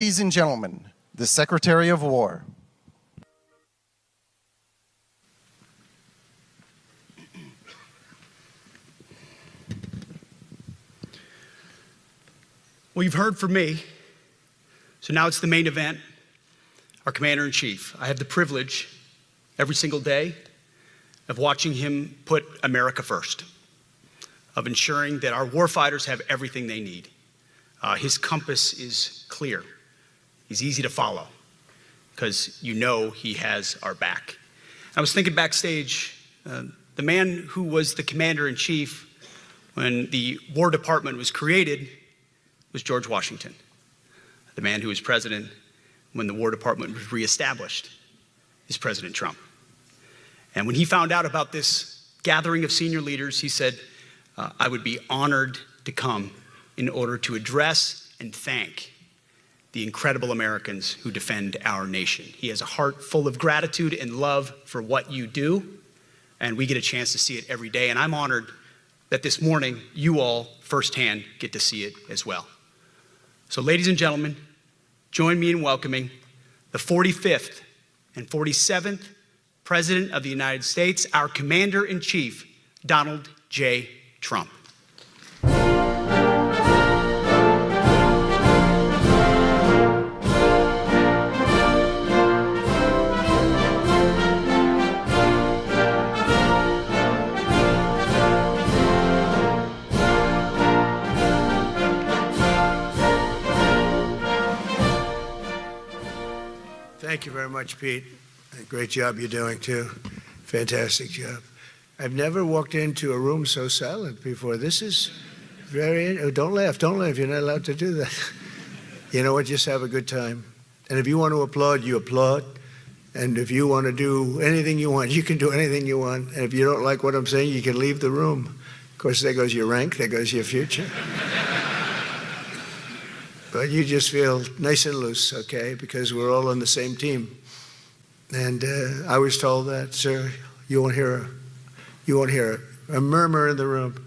Ladies and gentlemen, the Secretary of War. Well, you've heard from me, so now it's the main event, our Commander-in-Chief. I have the privilege every single day of watching him put America first, of ensuring that our warfighters have everything they need. His compass is clear. He's easy to follow because you know he has our back. I was thinking backstage, the man who was the Commander-in-Chief when the War Department was created was George Washington. The man who was president when the War Department was reestablished is President Trump. And when he found out about this gathering of senior leaders, he said, I would be honored to come in order to address and thank the incredible Americans who defend our nation. He has a heart full of gratitude and love for what you do, and we get a chance to see it every day. And I'm honored that this morning you all firsthand get to see it as well. So ladies and gentlemen, join me in welcoming the 45th and 47th President of the United States, our Commander-in-Chief, Donald J. Trump. Thank you very much, Pete. Great job you're doing, too. Fantastic job. I've never walked into a room so silent before. This is very... Oh, don't laugh. Don't laugh. You're not allowed to do that. You know what? Just have a good time. And if you want to applaud, you applaud. And if you want to do anything you want, you can do anything you want. And if you don't like what I'm saying, you can leave the room. Of course, there goes your rank. There goes your future. But you just feel nice and loose, okay? Because we're all on the same team. And I was told that, sir, you won't hear a murmur in the room.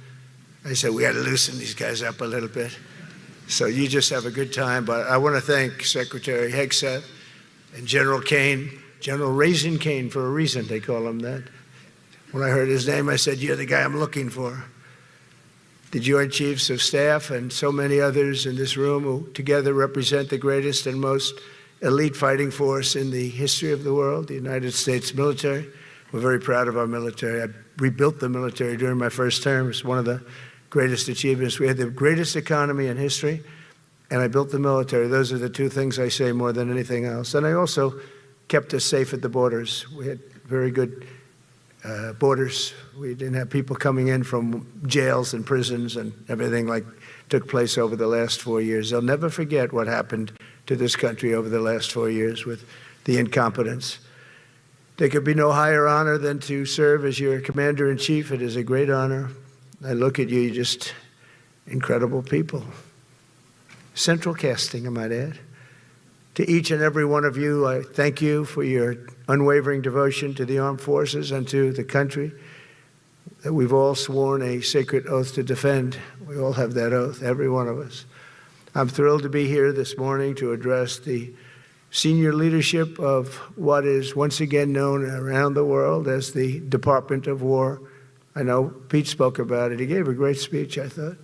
I said, we got to loosen these guys up a little bit. So you just have a good time. But I want to thank Secretary Hegseth and General Kane, General Raisin Kane for a reason, they call him that. When I heard his name, I said, you're the guy I'm looking for. The Joint Chiefs of Staff and so many others in this room who together represent the greatest and most elite fighting force in the history of the world, the United States military. We're very proud of our military. I rebuilt the military during my first term. It's one of the greatest achievements. We had the greatest economy in history, and I built the military. Those are the two things I say more than anything else. And I also kept us safe at the borders. We had very good borders. We didn't have people coming in from jails and prisons and everything like took place over the last 4 years. They'll never forget what happened to this country over the last 4 years with the incompetence. There could be no higher honor than to serve as your Commander-in-Chief. It is a great honor. I look at you, you're just incredible people. Central casting, I might add. To each and every one of you, I thank you for your unwavering devotion to the armed forces and to the country that we've all sworn a sacred oath to defend. We all have that oath, every one of us. I'm thrilled to be here this morning to address the senior leadership of what is once again known around the world as the Department of War. I know Pete spoke about it. He gave a great speech, I thought.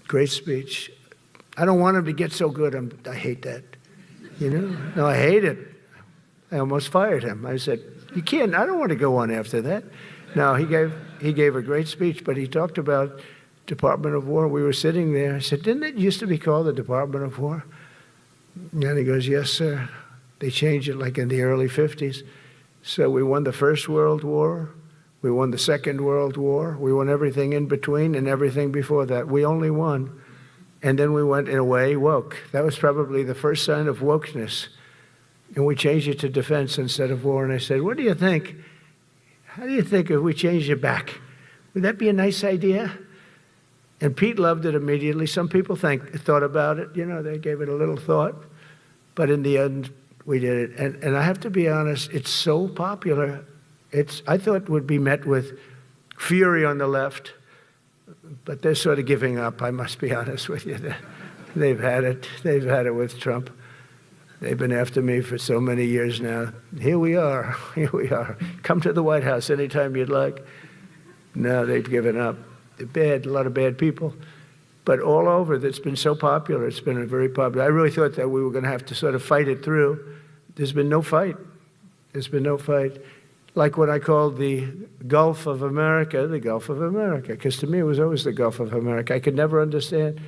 Great speech. I don't want him to get so good. I hate that. You know? No, I hate it. I almost fired him. I said, you can't, I don't want to go on after that. No, he gave a great speech, but he talked about Department of War. We were sitting there. I said, didn't it used to be called the Department of War? And he goes, yes, sir. They changed it like in the early 50s. So we won the First World War. We won the Second World War. We won everything in between and everything before that. We only won. And then we went, in a way, woke. That was probably the first sign of wokeness. And we changed it to defense instead of war. And I said, what do you think? How do you think if we changed it back? Would that be a nice idea? And Pete loved it immediately. Some people thought about it. You know, they gave it a little thought. But in the end, we did it. And I have to be honest, it's so popular. I thought it would be met with fury on the left. But they're sort of giving up, I must be honest with you. They've had it. They've had it with Trump. They've been after me for so many years now. Here we are. Here we are. Come to the White House anytime you'd like. No, they've given up. They're bad, a lot of bad people. But all over, it's been so popular. It's been very popular. I really thought that we were going to have to sort of fight it through. There's been no fight. There's been no fight. Like what I called the Gulf of America, the Gulf of America, because to me it was always the Gulf of America. I could never understand.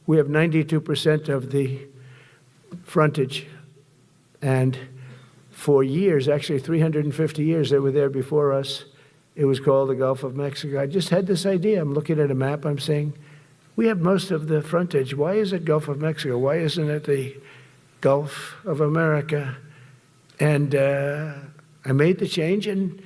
We have 92% of the frontage. And for years, actually 350 years, they were there before us. It was called the Gulf of Mexico. I just had this idea. I'm looking at a map. I'm saying, we have most of the frontage. Why is it Gulf of Mexico? Why isn't it the Gulf of America? And I made the change, and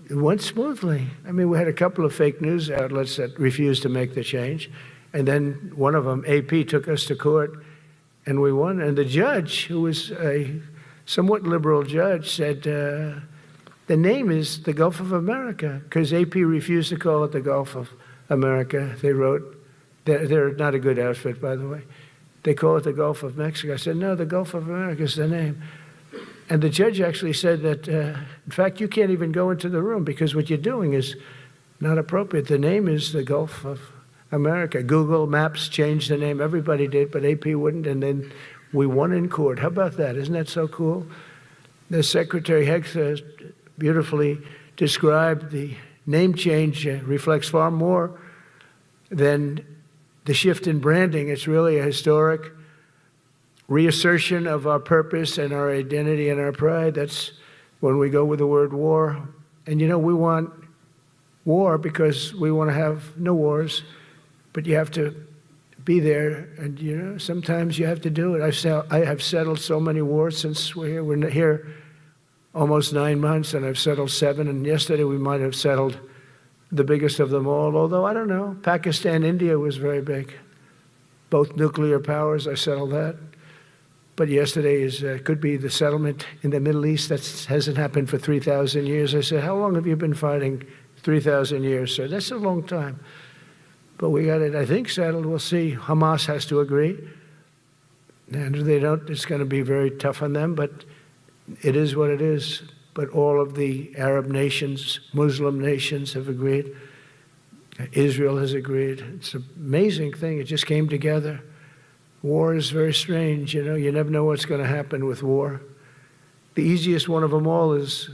it went smoothly. I mean, we had a couple of fake news outlets that refused to make the change. And then one of them, AP, took us to court. And we won. And the judge, who was a somewhat liberal judge, said the name is the Gulf of America, because AP refused to call it the Gulf of America. They wrote, they're not a good outfit, by the way. They call it the Gulf of Mexico. I said, no, the Gulf of America is the name. And the judge actually said that, in fact, you can't even go into the room because what you're doing is not appropriate. The name is the Gulf of America. Google Maps changed the name. Everybody did, but AP wouldn't. And then we won in court. How about that? Isn't that so cool? The Secretary Hexer beautifully described the name change reflects far more than the shift in branding. It's really a historic reassertion of our purpose and our identity and our pride. That's when we go with the word war. And, you know, we want war because we want to have no wars. But you have to be there, and, you know, sometimes you have to do it. I have settled so many wars since we're here. We're here almost 9 months, and I've settled 7. And yesterday we might have settled the biggest of them all, although, I don't know, Pakistan, India was very big. Both nuclear powers, I settled that. But yesterday could be the settlement in the Middle East. That hasn't happened for 3,000 years. I said, how long have you been fighting? 3,000 years, sir. That's a long time. But we got it, I think, settled. We'll see. Hamas has to agree. And if they don't, it's going to be very tough on them. But it is what it is. But all of the Arab nations, Muslim nations have agreed. Israel has agreed. It's an amazing thing. It just came together. War is very strange. You know, you never know what's going to happen with war. The easiest one of them all is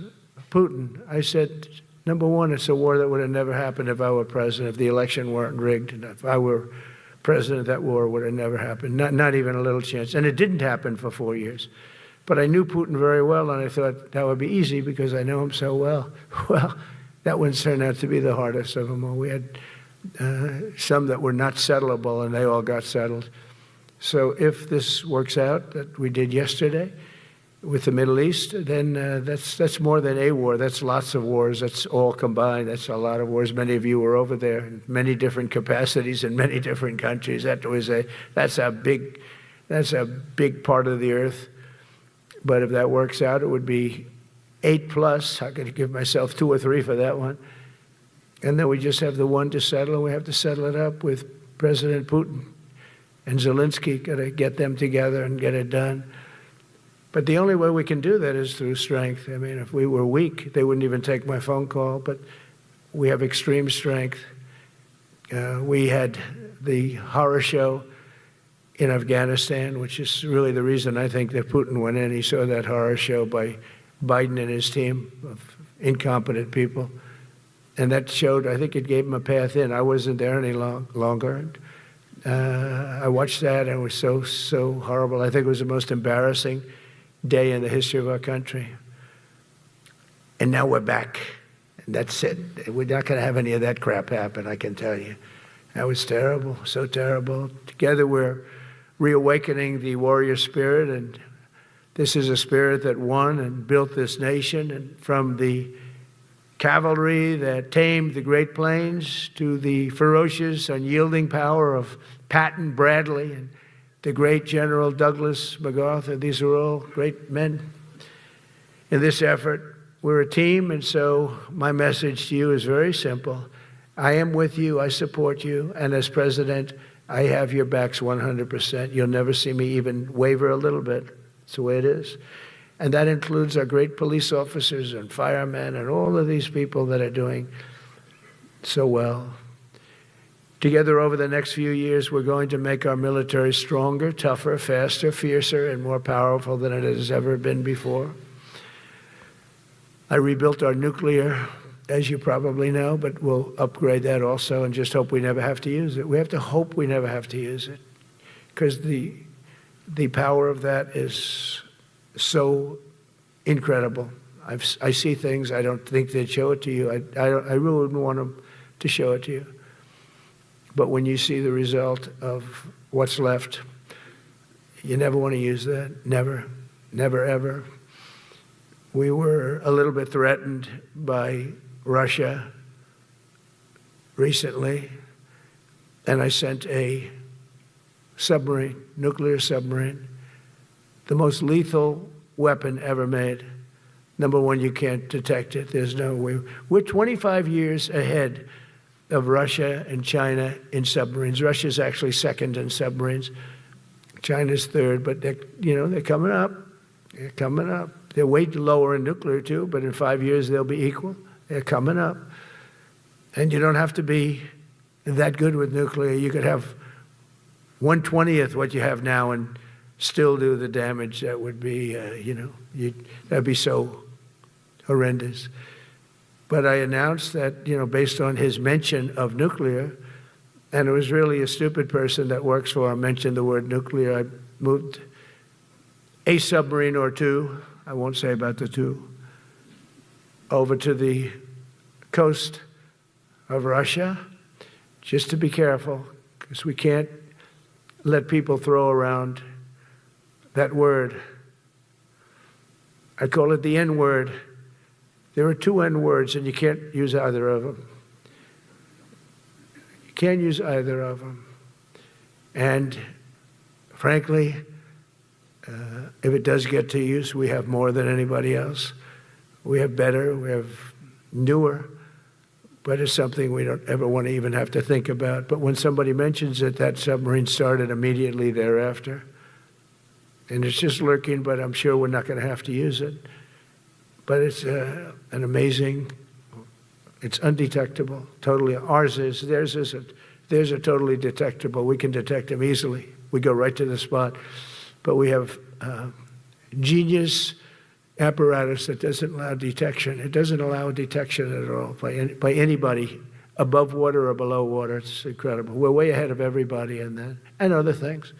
Putin. I said, number one, it's a war that would have never happened if I were president, if the election weren't rigged. And if I were president, that war would have never happened, not even a little chance. And it didn't happen for 4 years. But I knew Putin very well, and I thought that would be easy because I know him so well. Well, that one turned out to be the hardest of them all. We had some that were not settleable, and they all got settled. So if this works out, that we did yesterday, with the Middle East, then that's more than a war. That's lots of wars. That's all combined. That's a lot of wars. Many of you were over there in many different capacities in many different countries. That's a big part of the earth. But if that works out, it would be 8+. I could give myself 2 or 3 for that one. And then we just have the one to settle, and we have to settle it up with President Putin and Zelensky. Got to get them together and get it done. But the only way we can do that is through strength. I mean, if we were weak, they wouldn't even take my phone call. But we have extreme strength. We had the horror show in Afghanistan, which is really the reason I think that Putin went in. He saw that horror show by Biden and his team of incompetent people. And that showed, I think it gave him a path in. I wasn't there any longer. I watched that, and it was so horrible. I think it was the most embarrassing day in the history of our country. And now we're back. And that's it. We're not going to have any of that crap happen, I can tell you. That was terrible, so terrible. Together we're reawakening the warrior spirit, and this is a spirit that won and built this nation. And from the cavalry that tamed the Great Plains to the ferocious, unyielding power of Patton Bradley and the great General Douglas MacArthur. These are all great men in this effort. We're a team, and so my message to you is very simple. I am with you, I support you, and as president, I have your backs 100%. You'll never see me even waver a little bit. It's the way it is. And that includes our great police officers and firemen and all of these people that are doing so well. Together over the next few years, we're going to make our military stronger, tougher, faster, fiercer, and more powerful than it has ever been before. I rebuilt our nuclear, as you probably know, but we'll upgrade that also and just hope we never have to use it. We have to hope we never have to use it, because the power of that is so incredible. I see things, I don't think they'd show it to you. I really wouldn't want them to show it to you. But when you see the result of what's left, you never want to use that. Never, never, ever. We were a little bit threatened by Russia recently, and I sent a submarine, nuclear submarine, the most lethal weapon ever made. Number one, you can't detect it. There's no way. We're 25 years ahead of Russia and China in submarines. Russia's actually second in submarines. China's third, but they're coming up. They're coming up. They're way lower in nuclear too, but in 5 years they'll be equal. They're coming up. And you don't have to be that good with nuclear. You could have 1/20th what you have now and still do the damage that would be, that'd be so horrendous. But I announced that, based on his mention of nuclear, and it was really a stupid person that works for him mentioned the word nuclear, I moved a submarine or two, I won't say about the two, over to the coast of Russia, just to be careful, because we can't let people throw around that word. I call it the N-word. There are two N-words, and you can't use either of them. You can't use either of them. And frankly, if it does get to use, we have more than anybody else. We have better, we have newer, but it's something we don't ever want to even have to think about. But when somebody mentions it, that submarine started immediately thereafter. And it's just lurking, but I'm sure we're not going to have to use it. But it's an amazing, it's undetectable, totally. Ours is, theirs isn't. Theirs are totally detectable. We can detect them easily. We go right to the spot. But we have genius apparatus that doesn't allow detection. It doesn't allow detection at all by anybody above water or below water. It's incredible. We're way ahead of everybody in that and other things.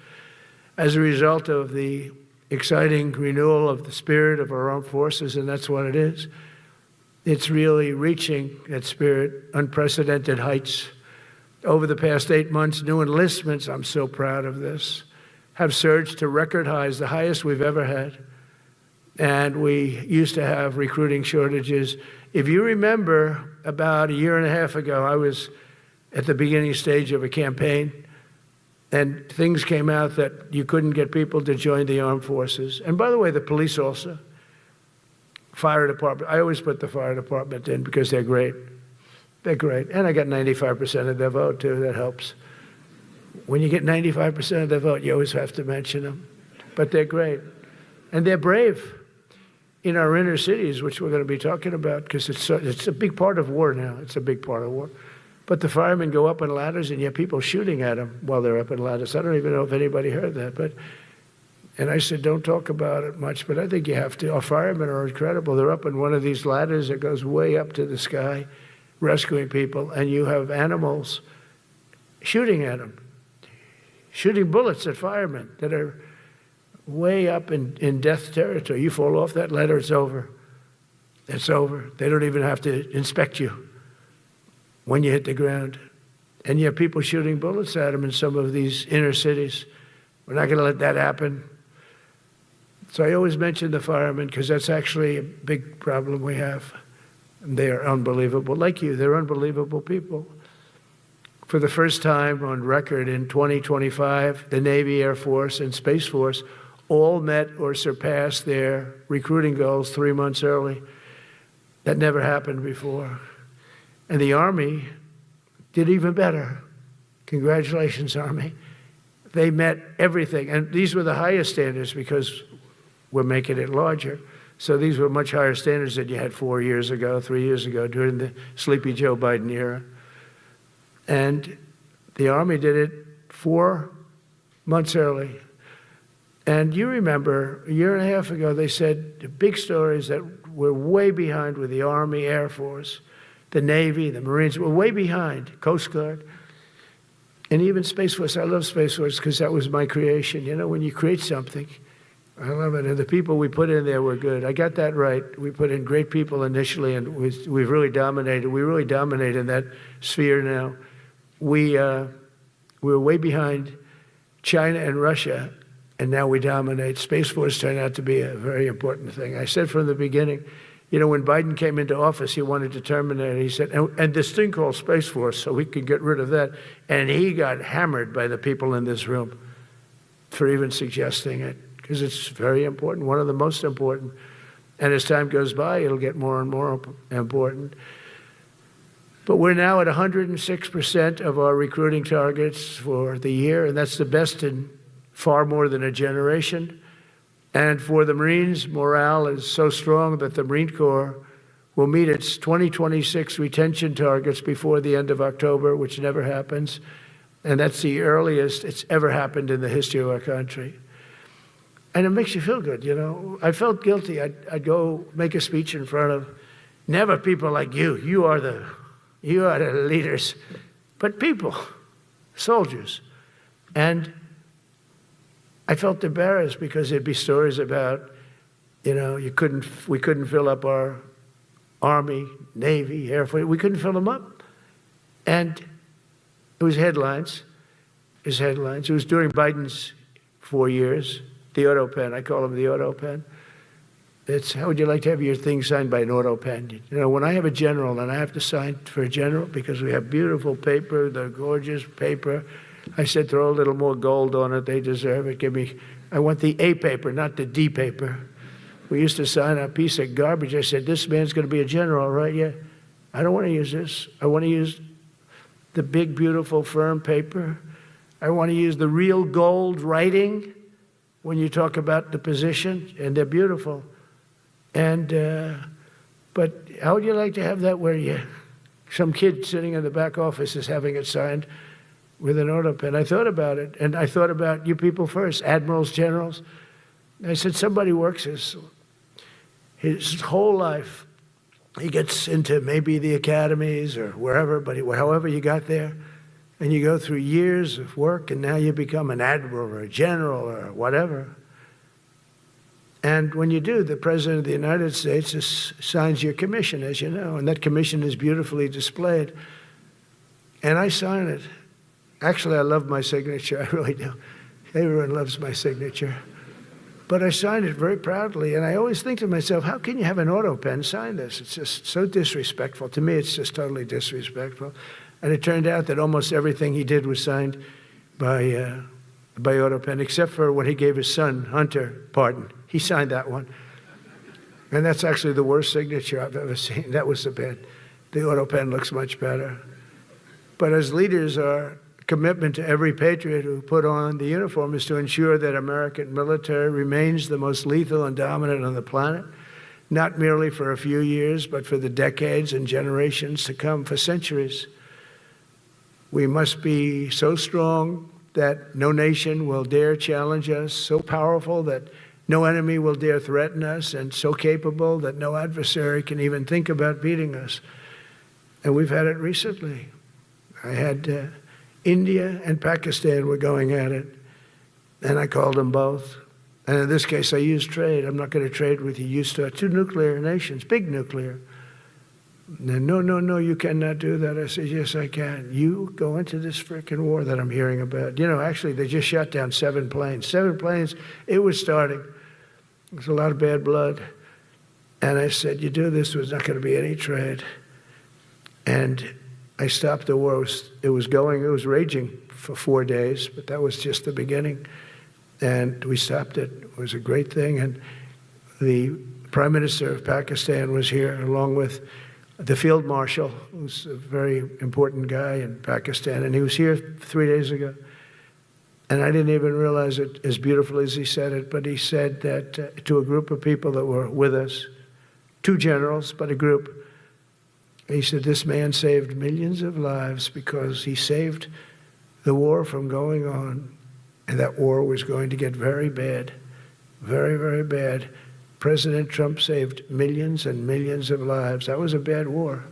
As a result of the exciting renewal of the spirit of our armed forces, and that's what it is. It's really reaching that spirit, unprecedented heights. Over the past 8 months, new enlistments, I'm so proud of this, have surged to record highs, the highest we've ever had. And we used to have recruiting shortages. If you remember, about a year and a half ago, I was at the beginning stage of a campaign, and things came out that you couldn't get people to join the armed forces. And by the way, the police also. Fire department. I always put the fire department in because they're great. They're great. And I got 95% of their vote, too. That helps. When you get 95% of their vote, you always have to mention them. But they're great. And they're brave in our inner cities, which we're going to be talking about, because it's a big part of war now. It's a big part of war. But the firemen go up on ladders, and you have people shooting at them while they're up on ladders. I don't even know if anybody heard that. And I said, don't talk about it much, but I think you have to. Our firemen are incredible. They're up on one of these ladders that goes way up to the sky, rescuing people, and you have animals shooting at them, shooting bullets at firemen that are way up in death territory. You fall off that ladder, it's over. It's over. They don't even have to inspect you when you hit the ground. And you have people shooting bullets at them in some of these inner cities. We're not going to let that happen. So I always mention the firemen because that's actually a big problem we have. And they are unbelievable. Like you, they're unbelievable people. For the first time on record in 2025, the Navy, Air Force, and Space Force all met or surpassed their recruiting goals 3 months early. That never happened before. And the Army did even better. Congratulations, Army. They met everything. And these were the highest standards because we're making it larger. So these were much higher standards than you had 4 years ago, 3 years ago, during the Sleepy Joe Biden era. And the Army did it 4 months early. And you remember, a year and a half ago, they said the big stories that we're way behind with the Army, Air Force, the Navy, the Marines, we're way behind, Coast Guard, and even Space Force. I love Space Force because that was my creation. You know, when you create something, I love it. And the people we put in there were good. I got that right. We put in great people initially, and we've really dominated. We really dominate in that sphere now. We're way behind China and Russia, and now we dominate. Space Force turned out to be a very important thing. I said from the beginning, you know, when Biden came into office, he wanted to terminate it. He said, and this thing called Space Force, so we could get rid of that. And he got hammered by the people in this room for even suggesting it, because it's very important, one of the most important. And as time goes by, it'll get more and more important. But we're now at 106% of our recruiting targets for the year, and that's the best in far more than a generation. And for the Marines, morale is so strong that the Marine Corps will meet its 2026 retention targets before the end of October, which never happens. And that's the earliest it's ever happened in the history of our country. And it makes you feel good, you know. I felt guilty. I'd go make a speech in front of never people like you. You are the leaders, but people, soldiers. And I felt embarrassed because there'd be stories about, you know, we couldn't fill up our Army, Navy, Air Force. We couldn't fill them up. And it was headlines. It was headlines. It was during Biden's 4 years. The auto pen, I call him the auto pen. It's, how would you like to have your thing signed by an auto pen? You know, when I have a general and I have to sign for a general because we have beautiful paper, the gorgeous paper, I said, throw a little more gold on it. They deserve it. I want the A paper, not the D paper. We used to sign a piece of garbage. I said, this man's going to be a general, right? Yeah. I don't want to use this. I want to use the big, beautiful, firm paper. I want to use the real gold writing when you talk about the position, and they're beautiful. And, but how would you like to have that where some kid sitting in the back office is having it signed with an auto pen? I thought about it, and I thought about you people first, admirals, generals. I said, somebody works his whole life. He gets into maybe the academies or wherever, but however you got there, and you go through years of work, and now you become an admiral or a general or whatever. And when you do, the President of the United States signs your commission, as you know, and that commission is beautifully displayed. And I sign it. Actually, I love my signature. I really do. Everyone loves my signature. But I signed it very proudly, and I always think to myself, how can you have an auto pen sign this? It's just so disrespectful. To me, it's just totally disrespectful. And it turned out that almost everything he did was signed by auto pen, except for when he gave his son, Hunter, pardon. He signed that one. And that's actually the worst signature I've ever seen. That was the bad. The auto pen looks much better. But as leaders, our commitment to every patriot who put on the uniform is to ensure that American military remains the most lethal and dominant on the planet, not merely for a few years, but for the decades and generations to come, for centuries. We must be so strong that no nation will dare challenge us, so powerful that no enemy will dare threaten us, and so capable that no adversary can even think about beating us. And we've had it recently. I had India and Pakistan were going at it, and I called them both. And in this case, I used trade. I'm not going to trade with you. Used to 2 nuclear nations, big nuclear. And no, you cannot do that. I said, yes, I can. You go into this frickin' war that I'm hearing about. You know, actually, they just shot down 7 planes. 7 planes, it was starting. There's a lot of bad blood. And I said, you do this, there's not going to be any trade. And I stopped the war. It was raging for 4 days, but that was just the beginning. And we stopped it. It was a great thing. And the Prime Minister of Pakistan was here, along with the Field Marshal, who's a very important guy in Pakistan, and he was here 3 days ago. And I didn't even realize it as beautiful as he said it, but he said that to a group of people that were with us, 2 generals, but a group, he said, this man saved millions of lives because he saved the war from going on, and that war was going to get very bad, very, very bad. President Trump saved millions and millions of lives. That was a bad war.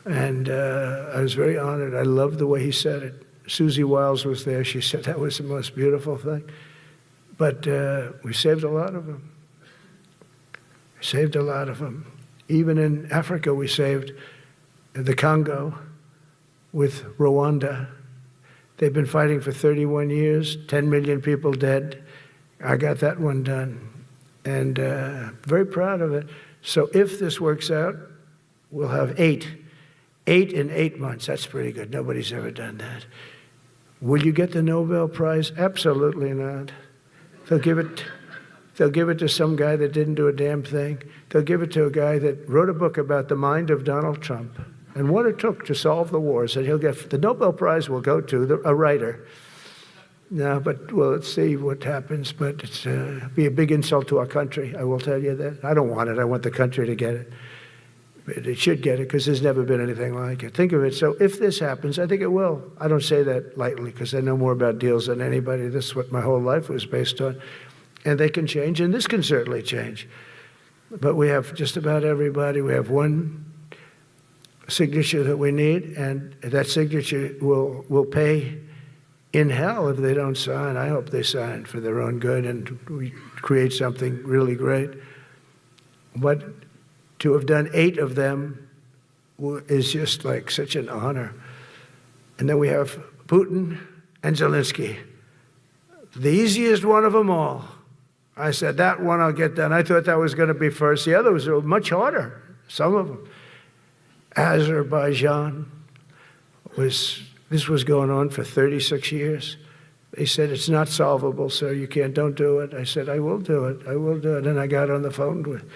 And I was very honored. I loved the way he said it. Susie Wiles was there. She said that was the most beautiful thing. But we saved a lot of them. We saved a lot of them. Even in Africa, we saved the Congo with Rwanda. They've been fighting for 31 years, 10 million people dead. I got that one done. And very proud of it. So if this works out, we'll have 8 in 8 months. That's pretty good. Nobody's ever done that. Will you get the Nobel Prize? Absolutely not. They'll give it to some guy that didn't do a damn thing. They'll give it to a guy that wrote a book about the mind of Donald Trump and what it took to solve the wars. And he'll get the Nobel Prize will go to a writer. No, but well, let's see what happens. But it's be a big insult to our country. I will tell you that. I don't want it. I want the country to get it. It should get it because there's never been anything like it. Think of it. So if this happens, I think it will. I don't say that lightly because I know more about deals than anybody. This is what my whole life was based on. And they can change, and this can certainly change. But we have just about everybody. We have one signature that we need, and that signature will pay in hell if they don't sign. I hope they sign for their own good and we create something really great. But to have done 8 of them is just like such an honor. And then we have Putin and Zelensky. The easiest one of them all. I said, that one I'll get done. I thought that was going to be first. The others were much harder, some of them. Azerbaijan this was going on for 36 years. They said, it's not solvable, sir. You don't do it. I said, I will do it. I will do it. And I got on the phone with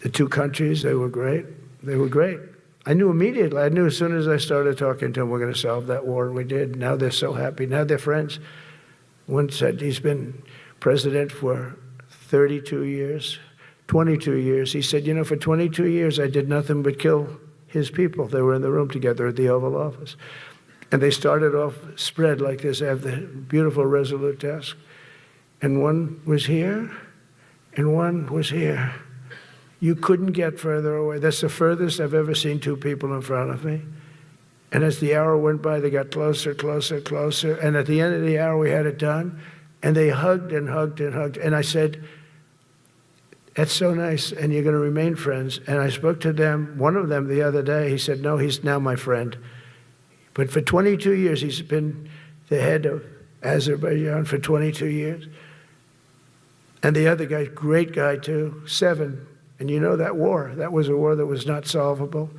the 2 countries. They were great. They were great. I knew immediately. I knew as soon as I started talking to them, we're going to solve that war, and we did. Now they're so happy. Now they're friends. One said he's been president for 32 years, 22 years. He said, for 22 years, I did nothing but kill his people. They were in the room together at the Oval Office. And they started off spread like this. I have the beautiful Resolute desk. And one was here, and one was here. You couldn't get further away. That's the furthest I've ever seen 2 people in front of me. And as the hour went by, they got closer, closer, closer. And at the end of the hour, we had it done. And they hugged and hugged and hugged. And I said, that's so nice, and you're going to remain friends. And I spoke to them, one of them the other day. He said, no, he's now my friend. But for 22 years, he's been the head of Azerbaijan for 22 years. And the other guy, great guy too, 7. And you know that war, that was a war that was not solvable.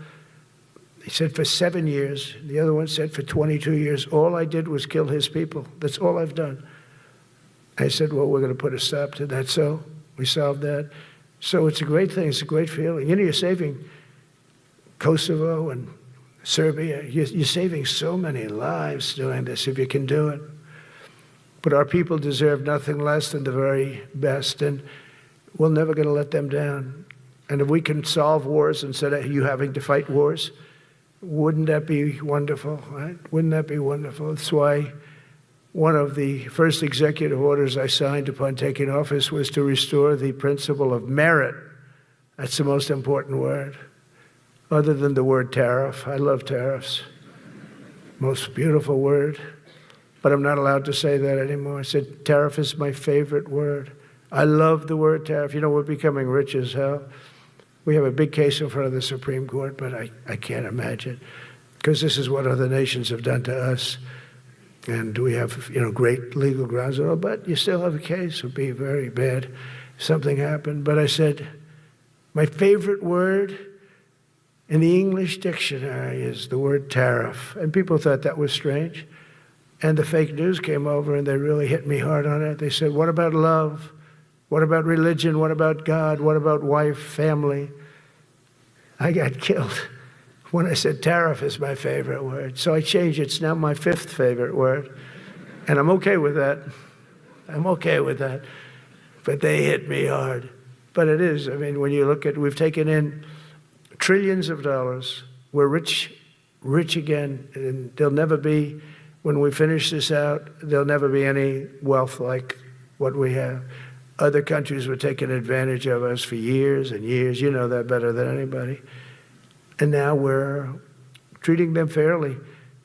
He said for 7 years. The other one said for 22 years. All I did was kill his people. That's all I've done. I said, well, we're going to put a stop to that. So we solved that. So it's a great thing. It's a great feeling. You're saving Kosovo and Serbia. You're saving so many lives doing this if you can do it. But our people deserve nothing less than the very best, and we're never going to let them down. And if we can solve wars instead of you having to fight wars, wouldn't that be wonderful, right? Wouldn't that be wonderful? That's why one of the first executive orders I signed upon taking office was to restore the principle of merit. That's the most important word, other than the word tariff. I love tariffs. Most beautiful word. But I'm not allowed to say that anymore. I said tariff is my favorite word. I love the word tariff. We're becoming rich as hell. We have a big case in front of the Supreme Court, but I can't imagine, because this is what other nations have done to us. And we have, great legal grounds and all, but you still have a case. It would be very bad if something happened. But I said, my favorite word in the English dictionary is the word tariff. And people thought that was strange. And the fake news came over and they really hit me hard on it. They said, what about love? What about religion? What about God? What about wife, family? I got killed when I said tariff is my favorite word. So I changed it. It's now my 5th favorite word. And I'm okay with that. I'm okay with that. But they hit me hard. But it is. I mean, when you look at, we've taken in trillions of dollars. We're rich again. And there'll never be, when we finish this out, there'll never be any wealth like what we have. Other countries were taking advantage of us for years and years. You know that better than anybody. And now we're treating them fairly.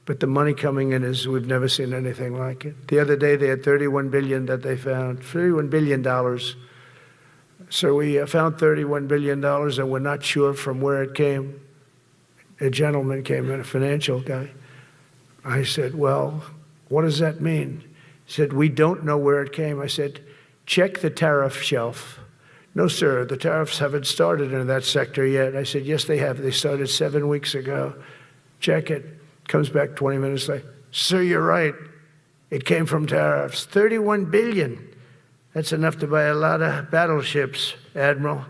But the money coming in is, we've never seen anything like it. The other day, they had $31 billion that they found, $31 billion. So we found $31 billion, and we're not sure from where it came. A gentleman came in, a financial guy. I said, well, what does that mean? He said, we don't know where it came. I said, check the tariff shelf. No, sir, the tariffs haven't started in that sector yet. I said, yes, they have. They started 7 weeks ago. Check it. Comes back 20 minutes later. Sir, you're right. It came from tariffs. $31 billion. That's enough to buy a lot of battleships, Admiral,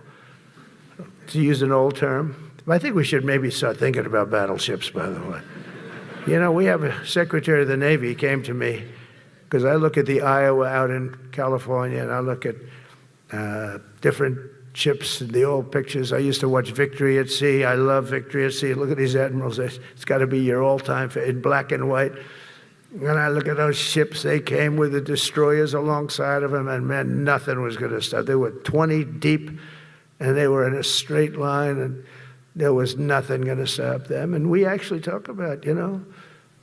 to use an old term. I think we should maybe start thinking about battleships, by the way. You know, we have a Secretary of the Navy. He came to me because I look at the Iowa out in California, and I look at different ships and the old pictures. I used to watch Victory at Sea. I love Victory at Sea. Look at these admirals. It's got to be your all-time in black and white. And I look at those ships. They came with the destroyers alongside of them, and man, nothing was going to stop. They were 20 deep, and they were in a straight line, and there was nothing going to stop them. And we actually talk about, you know,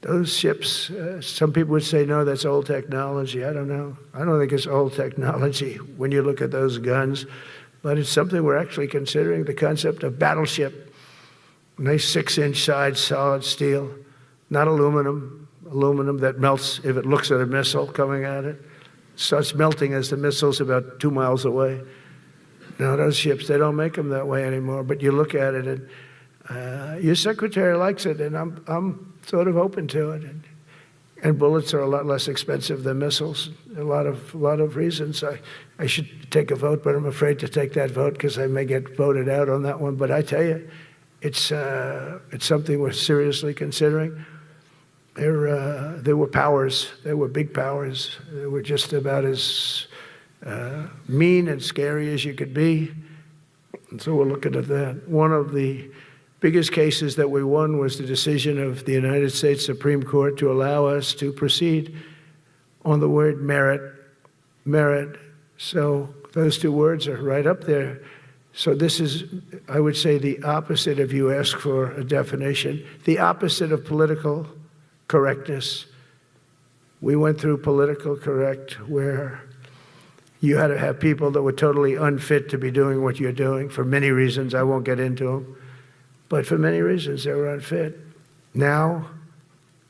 those ships. Some people would say, no, that's old technology. I don't know. I don't think it's old technology when you look at those guns. But it's something we're actually considering, the concept of battleship. Nice 6-inch side, solid steel, not aluminum. Aluminum that melts if it looks at a missile coming at it. Starts melting as the missile's about 2 miles away. Now, those ships, they don't make them that way anymore. But you look at it, and your secretary likes it, and I'm sort of open to it. And bullets are a lot less expensive than missiles. A lot of reasons. I should take a vote, but I'm afraid to take that vote because I may get voted out on that one. But I tell you, it's something we're seriously considering. There were powers. There were big powers. They were just about as mean and scary as you could be. And so we're looking at that. One of the biggest cases that we won was the decision of the United States Supreme Court to allow us to proceed on the word merit. Merit. So those two words are right up there. So this is, I would say, the opposite if you ask for a definition, the opposite of political correctness. We went through political correct where you had to have people that were totally unfit to be doing what you're doing for many reasons. I won't get into them. But for many reasons, they were unfit. Now,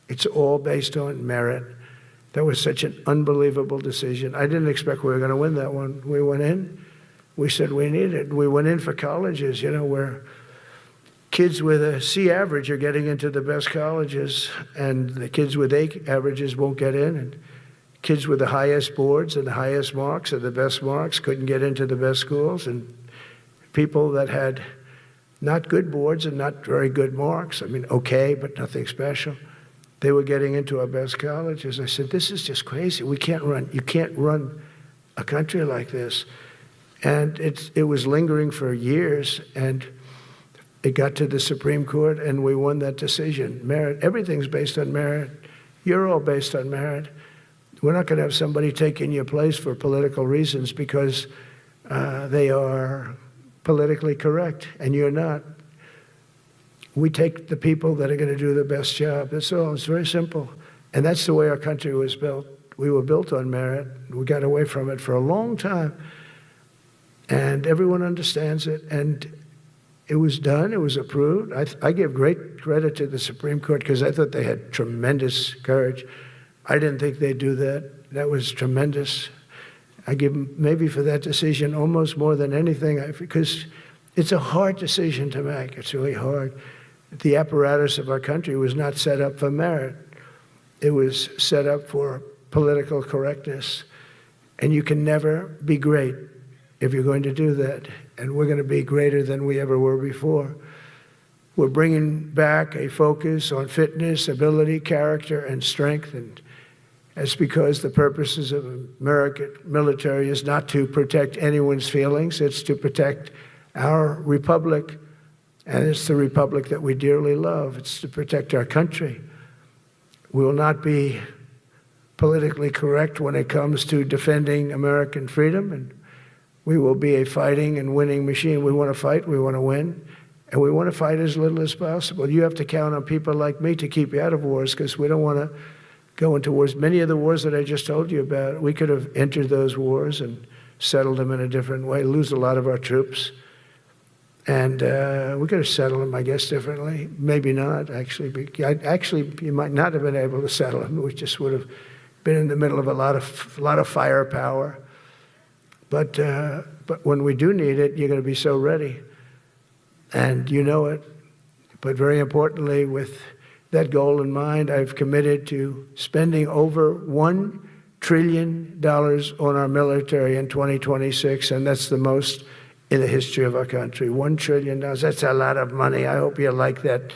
it's all based on merit. That was such an unbelievable decision. I didn't expect we were going to win that one. We went in. We said we needed it. We went in for colleges, you know, where kids with a C average are getting into the best colleges, and the kids with A averages won't get in. And kids with the highest boards and the highest marks and the best marks couldn't get into the best schools. And people that had not good boards and not very good marks, I mean, okay, but nothing special, they were getting into our best colleges. I said, this is just crazy. You can't run a country like this. And it was lingering for years, and it got to the Supreme Court, and we won that decision. Merit, everything's based on merit. You're all based on merit. We're not going to have somebody taking your place for political reasons because they are politically correct, and you're not. We take the people that are going to do the best job. That's all. It's very simple. And that's the way our country was built. We were built on merit. We got away from it for a long time. And everyone understands it. And it was done. It was approved. I give great credit to the Supreme Court because I thought they had tremendous courage. I didn't think they'd do that. That was tremendous. I give them maybe for that decision almost more than anything because it's a hard decision to make. It's really hard. The apparatus of our country was not set up for merit. It was set up for political correctness. And you can never be great if you're going to do that. And we're going to be greater than we ever were before. We're bringing back a focus on fitness, ability, character, and strength. That's because the purposes of American military is not to protect anyone's feelings. It's to protect our republic, and it's the republic that we dearly love. It's to protect our country. We will not be politically correct when it comes to defending American freedom, and we will be a fighting and winning machine. We want to fight, we want to win, and we want to fight as little as possible. You have to count on people like me to keep you out of wars, because we don't want to go into wars. Many of the wars that I just told you about, we could have entered those wars and settled them in a different way, lose a lot of our troops. And we could have settled them, I guess, differently. Maybe not, actually. Actually, you might not have been able to settle them. We just would have been in the middle of a lot of firepower. But when we do need it, you're going to be so ready. And you know it. But very importantly, with that goal in mind, I've committed to spending over $1 trillion on our military in 2026, and that's the most in the history of our country. $1 trillion, that's a lot of money. I hope you like that.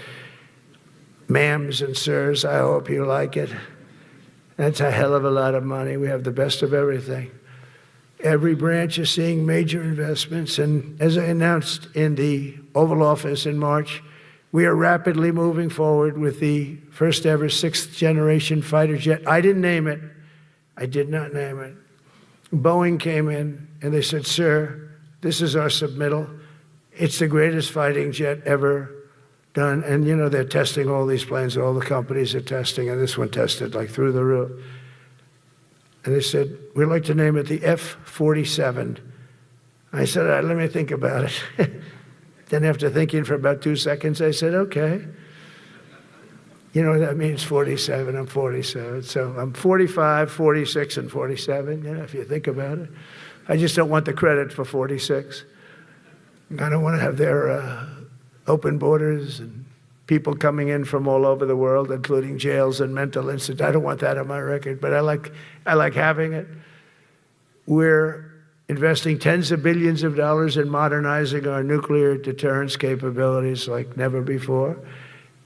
Ma'ams and sirs, I hope you like it. That's a hell of a lot of money. We have the best of everything. Every branch is seeing major investments, and as I announced in the Oval Office in March, we are rapidly moving forward with the first ever 6th generation fighter jet. I didn't name it. I did not name it. Boeing came in and they said, sir, this is our submittal. It's the greatest fighting jet ever done. And you know, they're testing all these planes, all the companies are testing, and this one tested like through the roof. And they said, we'd like to name it the F-47. I said, all right, let me think about it. Then after thinking for about 2 seconds, I said, okay. You know what that means, 47, I'm 47. So I'm 45, 46, and 47, you know, if you think about it. I just don't want the credit for 46. I don't want to have their open borders and people coming in from all over the world, including jails and mental institutes. I don't want that on my record, but I like having it. We're investing tens of billions of dollars in modernizing our nuclear deterrence capabilities like never before.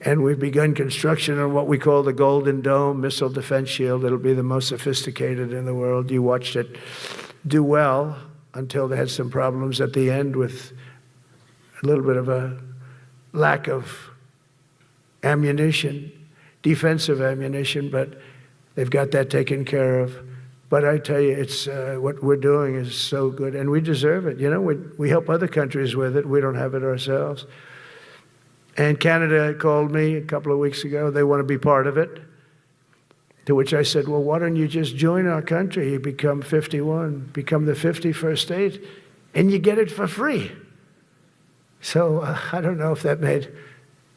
And we've begun construction on what we call the Golden Dome missile defense shield. It'll be the most sophisticated in the world. You watched it do well until they had some problems at the end with a little bit of a lack of ammunition, defensive ammunition, but they've got that taken care of. But I tell you, it's what we're doing is so good, and we deserve it. You know, we help other countries with it. We don't have it ourselves. And Canada called me a couple of weeks ago. They want to be part of it. To which I said, well, why don't you just join our country? You become 51, become the 51st state, and you get it for free. So I don't know if that made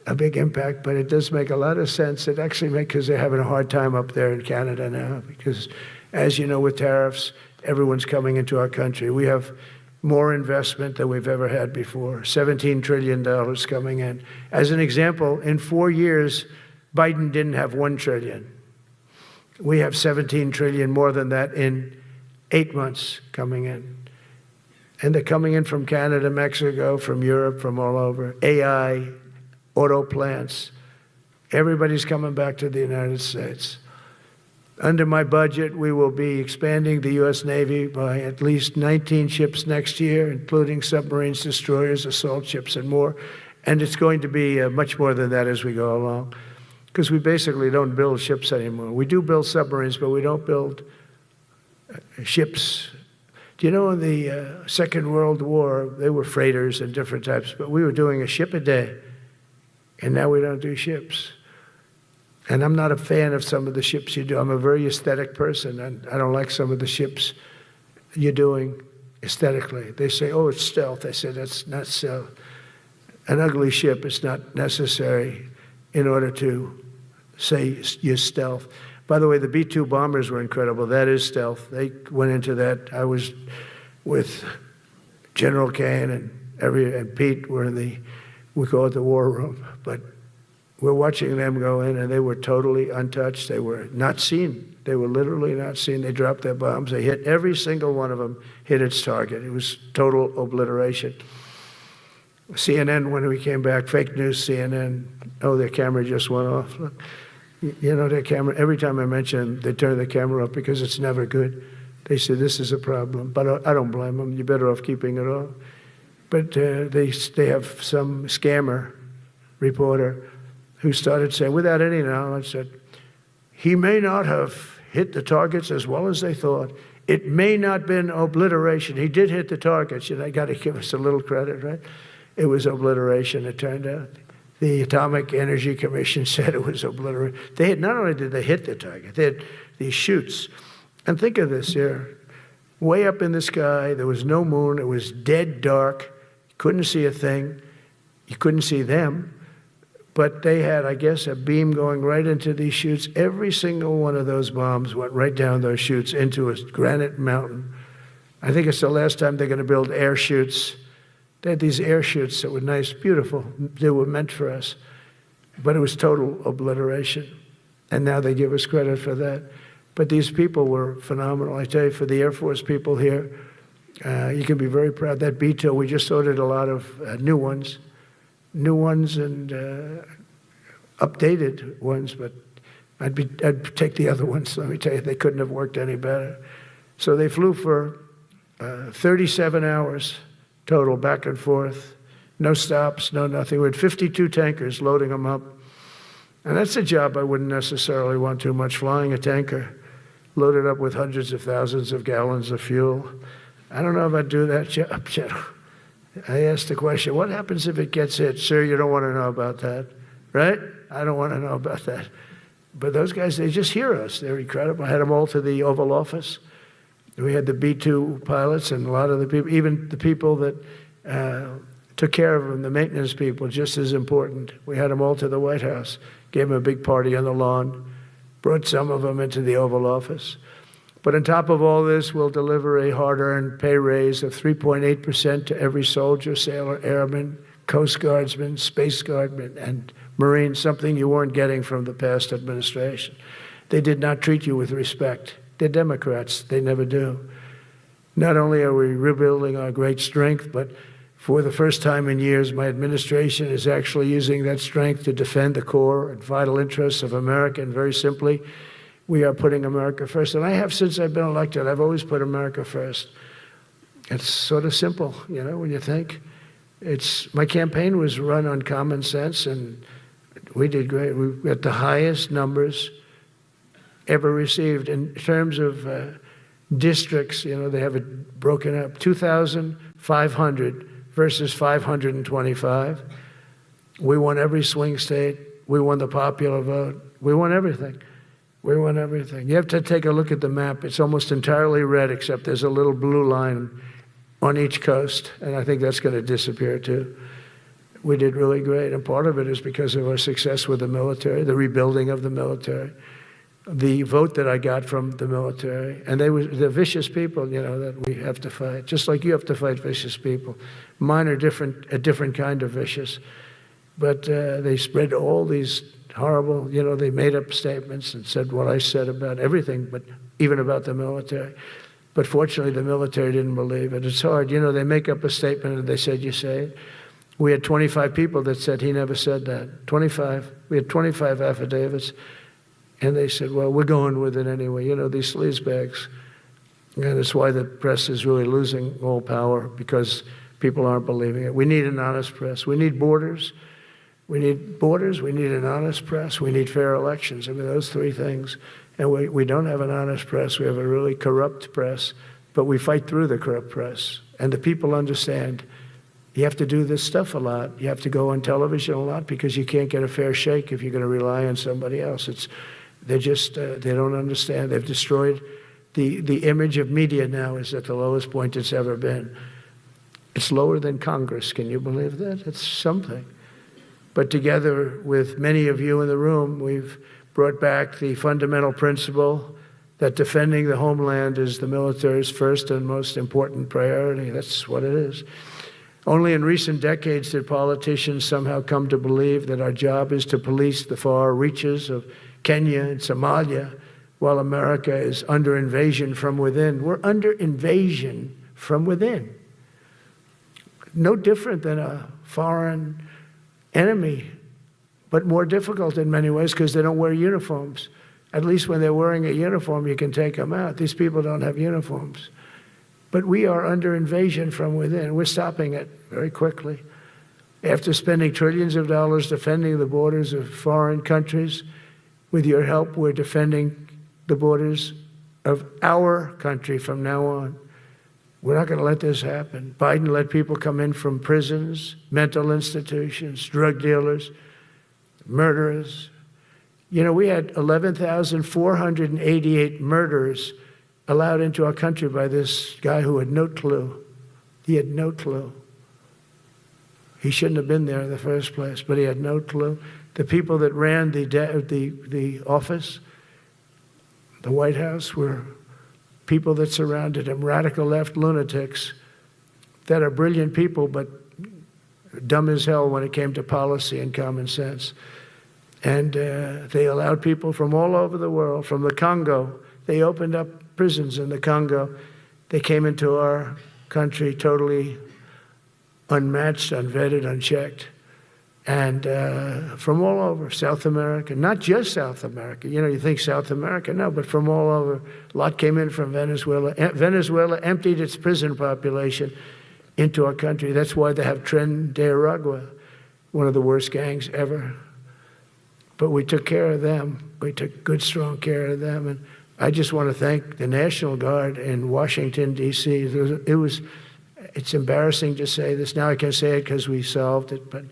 a big impact, but it does make a lot of sense. It actually makes, because they're having a hard time up there in Canada now, because as you know, with tariffs, everyone's coming into our country. We have more investment than we've ever had before, $17 trillion coming in. As an example, in 4 years, Biden didn't have $1 trillion. We have $17 trillion more than that in 8 months coming in. And they're coming in from Canada, Mexico, from Europe, from all over. AI, auto plants. Everybody's coming back to the United States. Under my budget, we will be expanding the U.S. Navy by at least 19 ships next year, including submarines, destroyers, assault ships, and more. And it's going to be much more than that as we go along, because we basically don't build ships anymore. We do build submarines, but we don't build ships. Do you know in the Second World War, they were freighters and different types, but we were doing a ship a day, and now we don't do ships. And I'm not a fan of some of the ships you do. I'm a very aesthetic person, and I don't like some of the ships you're doing aesthetically. They say, oh, it's stealth. I said, that's not stealth. An ugly ship is not necessary in order to say you're stealth. By the way, the B-2 bombers were incredible. That is stealth. They went into that. I was with General Kane and Pete were in the, we call it the war room, but we're watching them go in, and they were totally untouched. They were not seen. They were literally not seen. They dropped their bombs. They hit, every single one of them hit its target. It was total obliteration. CNN, when we came back, fake news CNN, oh, their camera just went off. Look. You know, their camera, every time I mention it, they turn the camera up because it's never good. They say, this is a problem. But I don't blame them. You're better off keeping it off. But they have some scammer reporter who started saying, without any knowledge, that he may not have hit the targets as well as they thought. It may not have been obliteration. He did hit the targets. You know, I got to give us a little credit, right? It was obliteration, it turned out. The Atomic Energy Commission said it was obliteration. They had, not only did they hit the target, they had these chutes. And think of this here. Way up in the sky, there was no moon. It was dead dark. You couldn't see a thing. You couldn't see them. But they had, I guess, a beam going right into these chutes. Every single one of those bombs went right down those chutes into a granite mountain. I think it's the last time they're going to build air chutes. They had these air chutes that were nice, beautiful. They were meant for us. But it was total obliteration. And now they give us credit for that. But these people were phenomenal. I tell you, for the Air Force people here, you can be very proud. That B-2, we just ordered a lot of new ones and updated ones, but I'd take the other ones. Let me tell you, they couldn't have worked any better. So they flew for 37 hours total, back and forth. No stops, no nothing. We had 52 tankers loading them up. And that's a job I wouldn't necessarily want too much, flying a tanker loaded up with hundreds of thousands of gallons of fuel. I don't know if I'd do that job. I asked the question, what happens if it gets hit? Sir, you don't want to know about that, right? I don't want to know about that. But those guys, they just hear us. They're incredible. I had them all to the Oval Office. We had the B-2 pilots and a lot of the people, even the people that took care of them, the maintenance people, just as important. We had them all to the White House, gave them a big party on the lawn, brought some of them into the Oval Office. But on top of all this, we'll deliver a hard-earned pay raise of 3.8% to every soldier, sailor, airman, Coast Guardsman, Space Guardman, and Marine, something you weren't getting from the past administration. They did not treat you with respect. They're Democrats. They never do. Not only are we rebuilding our great strength, but for the first time in years, my administration is actually using that strength to defend the core and vital interests of America. And very simply, we are putting America first. And I have since I've been elected. I've always put America first. It's sort of simple, you know, when you think. My campaign was run on common sense, and we did great. We got the highest numbers ever received in terms of districts. You know, they have it broken up, 2,500 versus 525. We won every swing state. We won the popular vote. We won everything. We won everything. You have to take a look at the map. It's almost entirely red, except there's a little blue line on each coast, and I think that's going to disappear too. We did really great, and part of it is because of our success with the military, the rebuilding of the military, the vote that I got from the military, and they're vicious people, you know, that we have to fight, just like you have to fight vicious people. Mine are a different kind of vicious, but they spread all these horrible, you know, they made up statements and said what I said about everything, but even about the military. But fortunately, the military didn't believe it. It's hard. You know, they make up a statement and they said, you say it. We had 25 people that said he never said that. 25. We had 25 affidavits. And they said, well, we're going with it anyway. You know, these sleazebags. And it's why the press is really losing all power, because people aren't believing it. We need an honest press. We need borders. We need borders. We need an honest press. We need fair elections. I mean, those three things. And we don't have an honest press. We have a really corrupt press, but we fight through the corrupt press. And the people understand you have to do this stuff a lot. You have to go on television a lot because you can't get a fair shake if you're going to rely on somebody else. They don't understand. They've destroyed the image of media now is at the lowest point it's ever been. It's lower than Congress. Can you believe that? It's something. But together with many of you in the room, we've brought back the fundamental principle that defending the homeland is the military's first and most important priority. That's what it is. Only in recent decades did politicians somehow come to believe that our job is to police the far reaches of Kenya and Somalia, while America is under invasion from within. We're under invasion from within. No different than a foreign enemy but more difficult in many ways because they don't wear uniforms. At least when they're wearing a uniform, you can take them out. These people don't have uniforms. But we are under invasion from within. We're stopping it very quickly. After spending trillions of dollars defending the borders of foreign countries, with your help, we're defending the borders of our country from now on. We're not going to let this happen. Biden let people come in from prisons, mental institutions, drug dealers, murderers. You know, we had 11,488 murderers allowed into our country by this guy who had no clue. He had no clue. He shouldn't have been there in the first place, but he had no clue. The people that ran the office, the White House, were people that surrounded him, radical left lunatics that are brilliant people, but dumb as hell when it came to policy and common sense. And they allowed people from all over the world, from the Congo. They opened up prisons in the Congo. They came into our country totally unmatched, unvetted, unchecked. And from all over, South America, not just South America. You know, you think South America, no, but from all over. A lot came in from Venezuela. Venezuela emptied its prison population into our country. That's why they have Tren de Aragua, one of the worst gangs ever. But we took care of them. We took good, strong care of them. And I just want to thank the National Guard in Washington, D.C. It's embarrassing to say this. Now I can say it because we solved it, but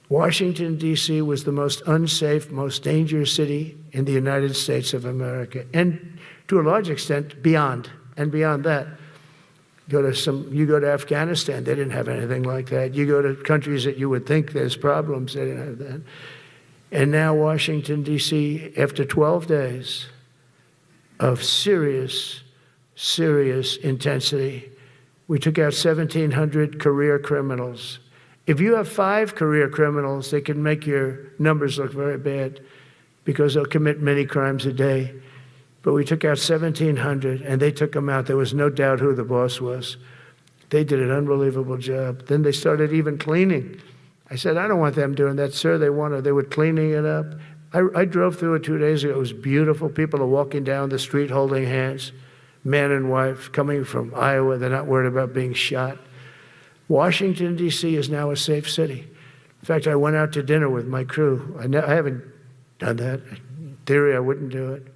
Washington, D.C. was the most unsafe, most dangerous city in the United States of America, and to a large extent, beyond. And beyond that, you go to Afghanistan, they didn't have anything like that. You go to countries that you would think there's problems, they didn't have that. And now Washington, D.C., after 12 days of serious, serious intensity, we took out 1,700 career criminals. If you have 5 career criminals, they can make your numbers look very bad because they'll commit many crimes a day. But we took out 1,700, and they took them out. There was no doubt who the boss was. They did an unbelievable job. Then they started even cleaning. I said, I don't want them doing that, sir. They were cleaning it up. I drove through it 2 days ago. It was beautiful. People are walking down the street holding hands, man and wife, coming from Iowa. They're not worried about being shot. Washington, D.C. is now a safe city. In fact, I went out to dinner with my crew. I haven't done that. In theory, I wouldn't do it.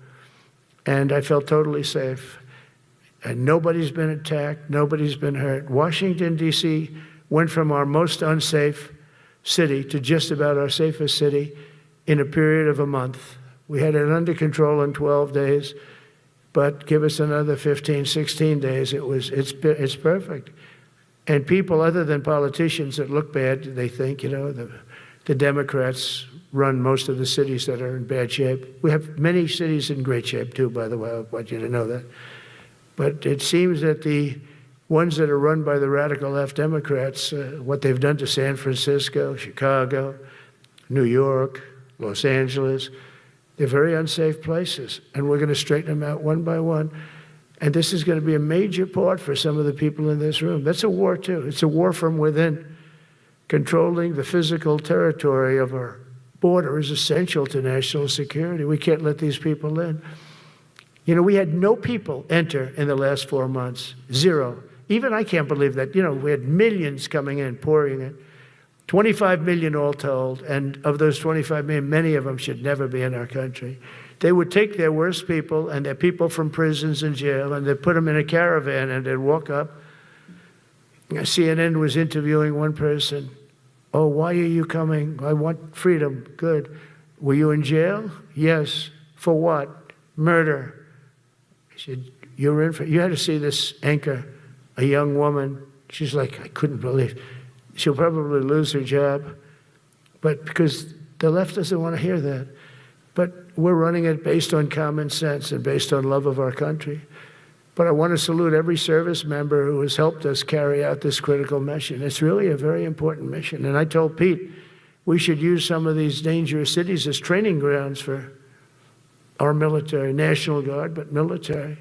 And I felt totally safe. And nobody's been attacked. Nobody's been hurt. Washington, D.C. went from our most unsafe city to just about our safest city in a period of a month. We had it under control in 12 days, but give us another 15, 16 days. It's perfect. And people other than politicians that look bad, they think, you know, the Democrats run most of the cities that are in bad shape. We have many cities in great shape too, by the way. I want you to know that. But it seems that the ones that are run by the radical left Democrats, what they've done to San Francisco, Chicago, New York, Los Angeles, they're very unsafe places. And we're going to straighten them out one by one. And this is going to be a major part for some of the people in this room. That's a war, too. It's a war from within. Controlling the physical territory of our border is essential to national security. We can't let these people in. You know, we had no people enter in the last 4 months. 0. Even I can't believe that. You know, we had millions coming in, pouring in. 25 million all told. And of those 25 million, many of them should never be in our country. They would take their worst people and their people from prisons and jail, and they'd put them in a caravan and they'd walk up. CNN was interviewing one person. Oh, why are you coming? I want freedom. Good. Were you in jail? Yes. For what? Murder. I said, you were in for, you had to see this anchor, a young woman. She's like, I couldn't believe. She'll probably lose her job. But because the left doesn't want to hear that. But we're running it based on common sense and based on love of our country. But I want to salute every service member who has helped us carry out this critical mission. It's really a very important mission. And I told Pete, we should use some of these dangerous cities as training grounds for our military, National Guard, but military.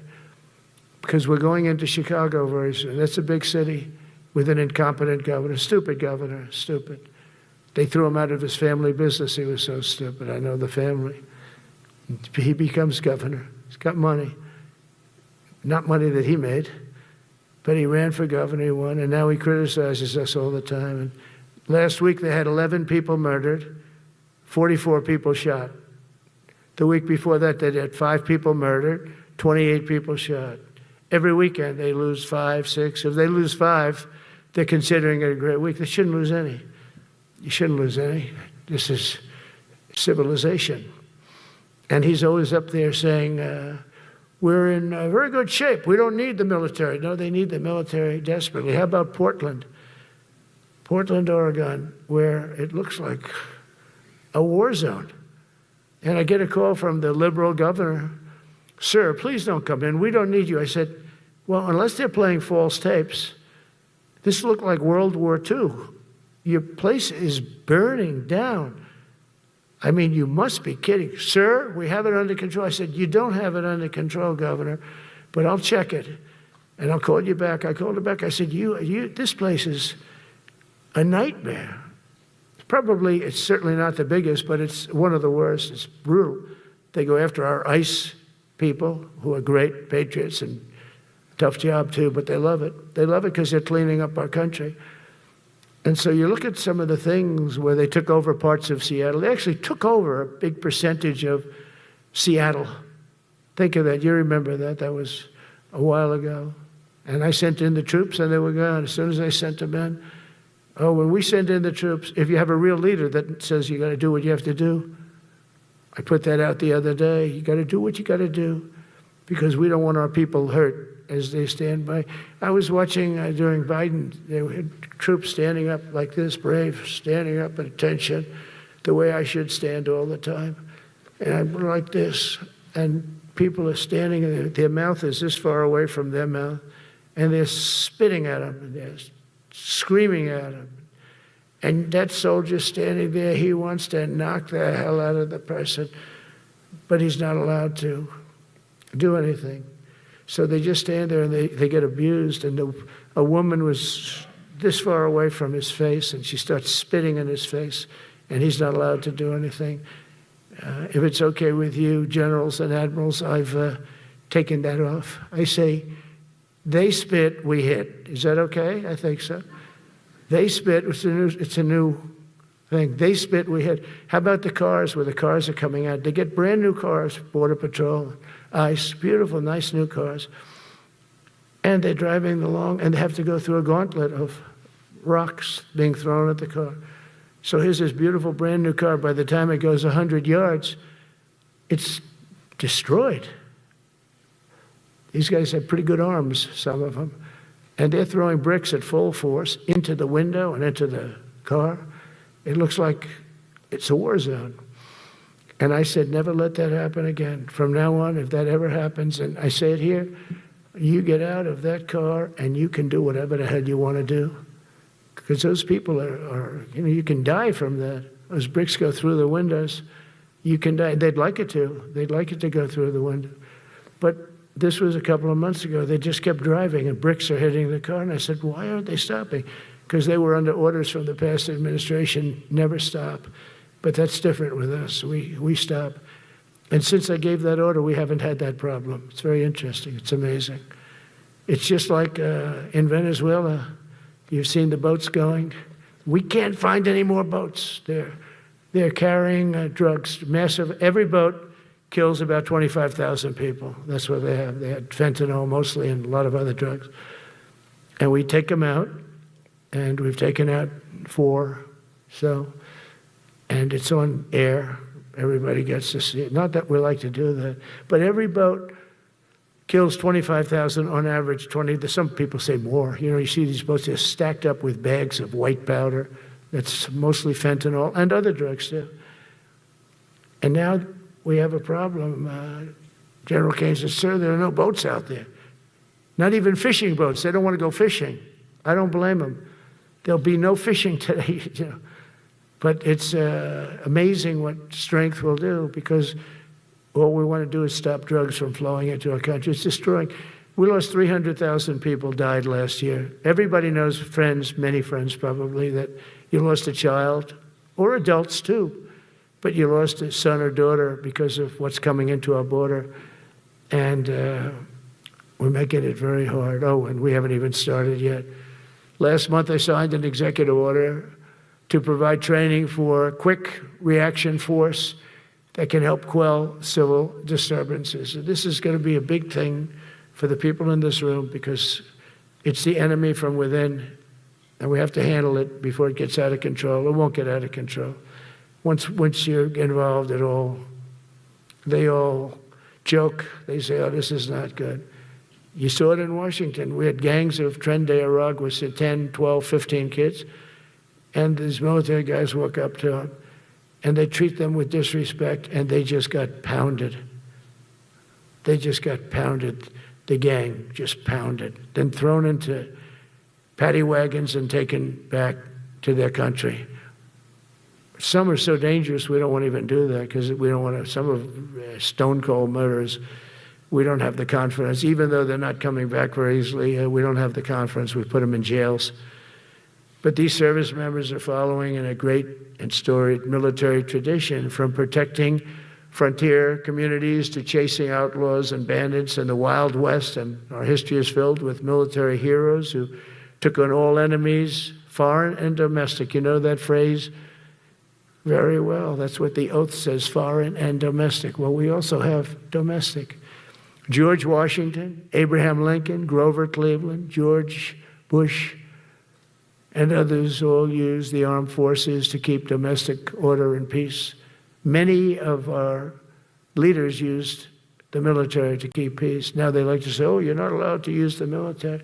Because we're going into Chicago very soon. That's a big city with an incompetent governor, stupid, stupid. They threw him out of his family business. He was so stupid. I know the family. He becomes governor. He's got money. Not money that he made, but he ran for governor, he won, and now he criticizes us all the time. And last week they had 11 people murdered, 44 people shot. The week before that they had 5 people murdered, 28 people shot. Every weekend they lose 5, 6. If they lose 5, they're considering it a great week. They shouldn't lose any. You shouldn't lose any. This is civilization. And he's always up there saying, we're in very good shape. We don't need the military. No, they need the military desperately. How about Portland? Portland, Oregon, where it looks like a war zone. And I get a call from the liberal governor. Sir, please don't come in. We don't need you. I said, well, unless they're playing false tapes, this looked like World War II. Your place is burning down. I mean, you must be kidding. Sir, we have it under control. I said, you don't have it under control, Governor, but I'll check it, and I'll call you back. I called her back. I said, this place is a nightmare. It's certainly not the biggest, but it's one of the worst. It's brutal. They go after our ICE people, who are great patriots and tough job too, but they love it. They love it because they're cleaning up our country. And so you look at some of the things where they took over parts of Seattle. They actually took over a big percentage of Seattle. Think of that. You remember that. That was a while ago. And I sent in the troops, and they were gone. As soon as I sent them in, when we send in the troops, if you have a real leader that says you got to do what you have to do, I put that out the other day. You got to do what you got to do because we don't want our people hurt as they stand by. I was watching during Biden, there were troops standing up like this, brave, standing up at attention, the way I should stand all the time. And I'm like this, and people are standing, and their mouth is this far away from their mouth, and they're spitting at them, and they're screaming at them. And that soldier standing there, he wants to knock the hell out of the person, but he's not allowed to do anything. So they just stand there and they get abused. And a woman was this far away from his face, and she starts spitting in his face, and he's not allowed to do anything. If it's okay with you, generals and admirals, I've taken that off. I say, they spit, we hit. Is that okay? I think so. They spit, it's a new thing. They spit, we hit. How about the cars where the cars are coming out? They get brand new cars, Border Patrol, ICE, beautiful, nice new cars. And they're driving along, and they have to go through a gauntlet of rocks being thrown at the car. So here's this beautiful brand new car. By the time it goes 100 yards, it's destroyed. These guys have pretty good arms, some of them. And they're throwing bricks at full force into the window and into the car. It looks like it's a war zone. And I said, never let that happen again. From now on, if that ever happens, and I say it here, you get out of that car and you can do whatever the hell you want to do. Because those people are you can die from that. Those bricks go through the windows. You can die. They'd like it to. They'd like it to go through the window. But this was a couple of months ago. They just kept driving and bricks are hitting the car. And I said, why aren't they stopping? Because they were under orders from the past administration, never stop. But that's different with us. We stop. And since I gave that order, we haven't had that problem. It's very interesting. It's amazing. It's just like in Venezuela, you've seen the boats going. We can't find any more boats. They're carrying drugs, massive. Every boat kills about 25,000 people. That's what they have. They had fentanyl mostly and a lot of other drugs. And we take them out, and we've taken out 4. And it's on air. Everybody gets to see it. Not that we like to do that, but every boat kills 25,000 on average, 20. Some people say more. You know, you see these boats, they're stacked up with bags of white powder. That's mostly fentanyl and other drugs too. And now we have a problem. General Kane says, sir, there are no boats out there. Not even fishing boats. They don't want to go fishing. I don't blame them. There'll be no fishing today, you know. But it's amazing what strength will do, because all we want to do is stop drugs from flowing into our country. It's destroying. We lost 300,000 people died last year. Everybody knows, friends, many friends probably, that you lost a child or adults too, but you lost a son or daughter because of what's coming into our border. And we're making it very hard. Oh, and we haven't even started yet. Last month, I signed an executive order to provide training for a quick reaction force that can help quell civil disturbances. And this is going to be a big thing for the people in this room because it's the enemy from within, and we have to handle it before it gets out of control. It won't get out of control. Once you're involved at all, they all joke. They say, oh, this is not good. You saw it in Washington. We had gangs of Trendy Arag with 10, 12, 15 kids, and these military guys walk up to them, and they treat them with disrespect, and they just got pounded. They just got pounded. The gang just pounded, then thrown into paddy wagons and taken back to their country. Some are so dangerous we don't want to even do that because we don't want to, some of stone cold murders, we don't have the confidence. Even though they're not coming back very easily, we don't have the confidence. We put them in jails. But these service members are following in a great and storied military tradition, from protecting frontier communities to chasing outlaws and bandits in the Wild West. And our history is filled with military heroes who took on all enemies, foreign and domestic. You know that phrase? Very well. That's what the oath says, foreign and domestic. Well, we also have domestic. George Washington, Abraham Lincoln, Grover Cleveland, George Bush, and others all used the armed forces to keep domestic order and peace. Many of our leaders used the military to keep peace. Now they like to say, oh, you're not allowed to use the military.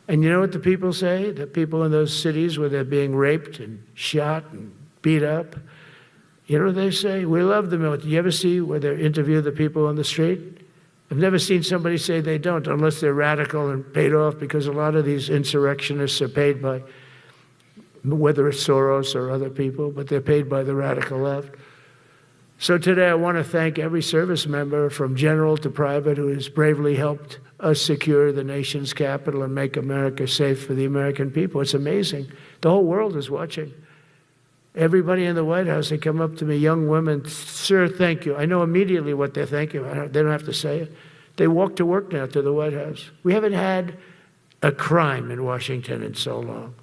And you know what the people say? The people in those cities where they're being raped and shot and beat up, you know what they say? We love the military. You ever see where they interview the people on the street? I've never seen somebody say they don't, unless they're radical and paid off, because a lot of these insurrectionists are paid by, whether it's Soros or other people, but they're paid by the radical left. So today I want to thank every service member from general to private who has bravely helped us secure the nation's capital and make America safe for the American people. It's amazing. The whole world is watching. Everybody in the White House, they come up to me, young women, sir, thank you. I know immediately what they're thanking. They don't have to say it. They walk to work now to the White House. We haven't had a crime in Washington in so long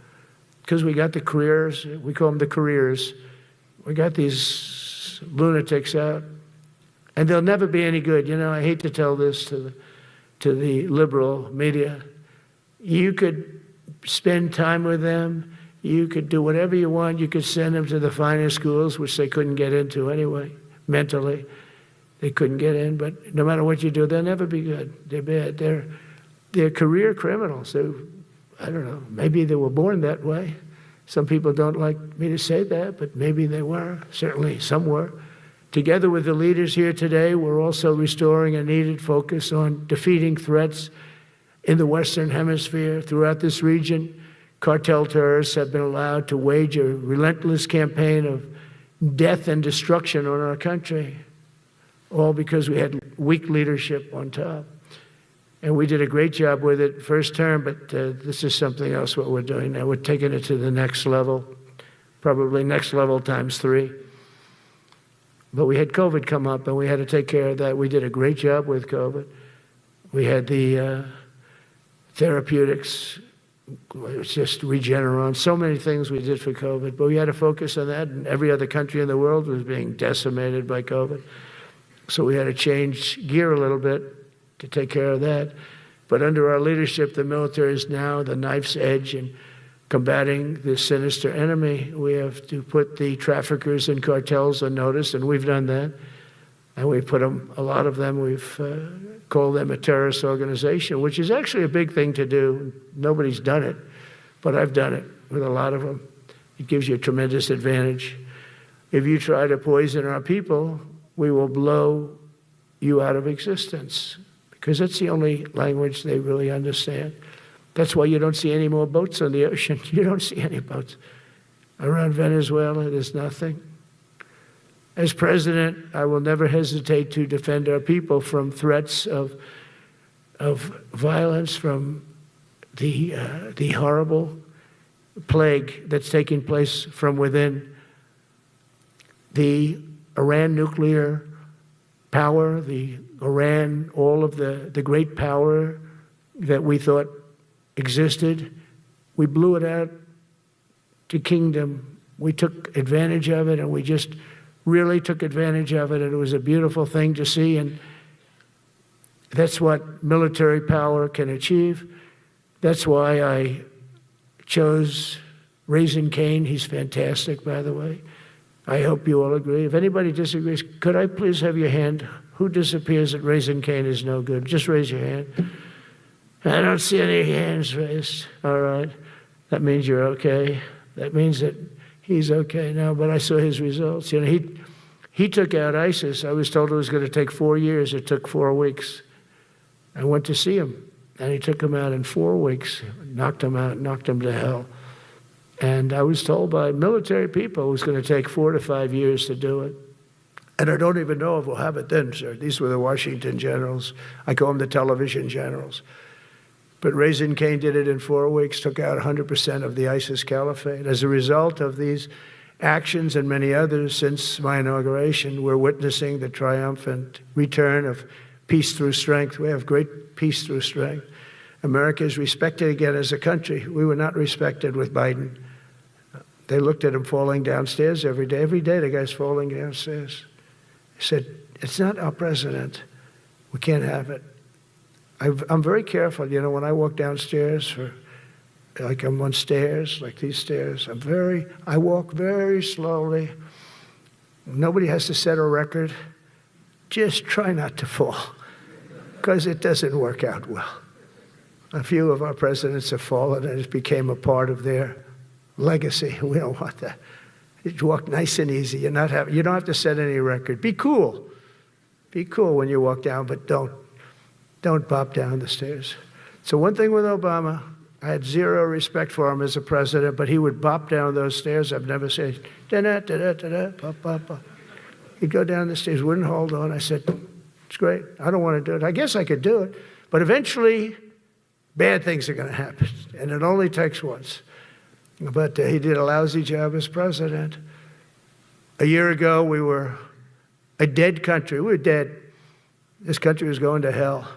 because we got the careers. We call them the careers. We got these lunatics out, and they'll never be any good. You know, I hate to tell this to the liberal media. You could spend time with them. You could do whatever you want. You could send them to the finest schools, which they couldn't get into anyway, mentally. They couldn't get in, but no matter what you do, they'll never be good. They're bad. They're career criminals. I don't know, maybe they were born that way. Some people don't like me to say that, but maybe they were. Certainly some were. Together with the leaders here today, we're also restoring a needed focus on defeating threats in the Western Hemisphere. Throughout this region, cartel terrorists have been allowed to wage a relentless campaign of death and destruction on our country, all because we had weak leadership on top. And we did a great job with it first term, but this is something else what we're doing now. We're taking it to the next level, probably next level times 3. But we had COVID come up, and we had to take care of that. We did a great job with COVID. We had the therapeutics. It was just Regeneron, so many things we did for COVID, but we had to focus on that, and every other country in the world was being decimated by COVID. So we had to change gear a little bit to take care of that. But under our leadership, the military is now the knife's edge in combating this sinister enemy. We have to put the traffickers and cartels on notice, and we've done that. And we put them, a lot of them, we've called them a terrorist organization, which is actually a big thing to do. Nobody's done it, but I've done it with a lot of them. It gives you a tremendous advantage. If you try to poison our people, we will blow you out of existence, because that's the only language they really understand. That's why you don't see any more boats on the ocean. You don't see any boats. Around Venezuela, there's nothing. As president, I will never hesitate to defend our people from threats of violence, from the horrible plague that's taking place from within the Iran nuclear power, the Iran, all of the great power that we thought existed, we blew it out to kingdom. We took advantage of it, and we just really took advantage of it, and it was a beautiful thing to see, and that's what military power can achieve. That's why I chose Raising Cane. He's fantastic, by the way. I hope you all agree. If anybody disagrees, could I please have your hand? Who disappears at Raising Cane is no good? Just raise your hand. I don't see any hands raised. All right. That means you're okay. That means that he's okay now, but I saw his results. You know, he took out ISIS. I was told it was going to take 4 years. It took 4 weeks. I went to see him, and he took him out in 4 weeks, knocked him out, knocked him to hell. And I was told by military people it was going to take 4 to 5 years to do it. And I don't even know if we'll have it then, sir. These were the Washington generals. I call them the television generals. But Raising Cane did it in 4 weeks, took out 100% of the ISIS caliphate. As a result of these actions and many others since my inauguration, we're witnessing the triumphant return of peace through strength. We have great peace through strength. America is respected again as a country. We were not respected with Biden. They looked at him falling downstairs every day. Every day the guy's falling downstairs. He said, it's not our president. We can't have it. I'm very careful, you know, when I walk downstairs, like I'm on stairs, like these stairs, I walk very slowly. Nobody has to set a record. Just try not to fall, because it doesn't work out well. A few of our presidents have fallen, and it became a part of their legacy. We don't want that. You walk nice and easy. You don't have to set any record. Be cool. Be cool when you walk down, but don't bop down the stairs. So one thing with Obama, I had zero respect for him as a president, but he would bop down those stairs. I've never said, da-da, da-da, da-da, bop, bop, bop. He'd go down the stairs, wouldn't hold on. I said, it's great. I don't want to do it. I guess I could do it. But eventually, bad things are going to happen, and it only takes once. But he did a lousy job as president. A year ago, we were a dead country. We were dead. This country was going to hell.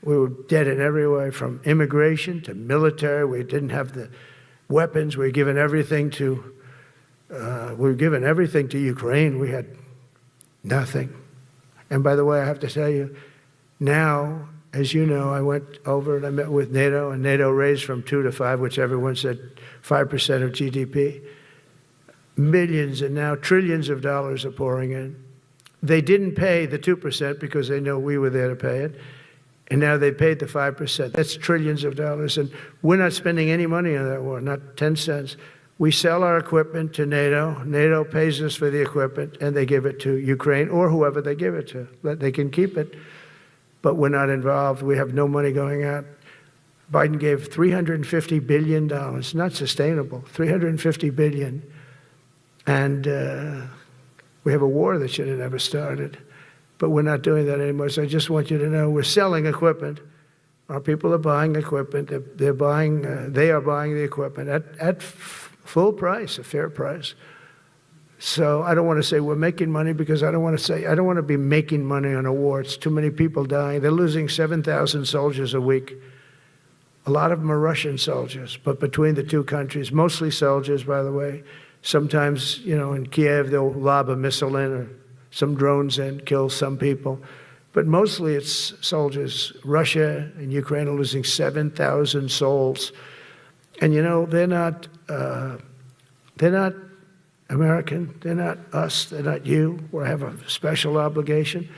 We were dead in every way, from immigration to military. We didn't have the weapons. We were given everything to Ukraine. We had nothing. And by the way, I have to tell you, now, as you know, I went over and I met with NATO, and NATO raised from 2 to 5, which everyone said 5% of GDP. Millions and now trillions of dollars are pouring in. They didn't pay the 2% because they know we were there to pay it. And now they paid the 5%. That's trillions of dollars. And we're not spending any money on that war, not 10 cents. We sell our equipment to NATO. NATO pays us for the equipment, and they give it to Ukraine or whoever they give it to. They can keep it, but we're not involved. We have no money going out. Biden gave $350 billion, not sustainable, $350 billion. And we have a war that should have never started. But we're not doing that anymore. So I just want you to know we're selling equipment. Our people are buying equipment. They are buying the equipment at full price, a fair price. So I don't want to say we're making money, because I don't want to be making money on a war. It's too many people dying. They're losing 7,000 soldiers a week. A lot of them are Russian soldiers, but between the two countries, mostly soldiers, by the way. Sometimes, you know, in Kiev, they'll lob a missile in, or some drones in, kill some people. But mostly it's soldiers. Russia and Ukraine are losing 7,000 souls. And, you know, they're not American. They're not us. They're not you. We have a special obligation.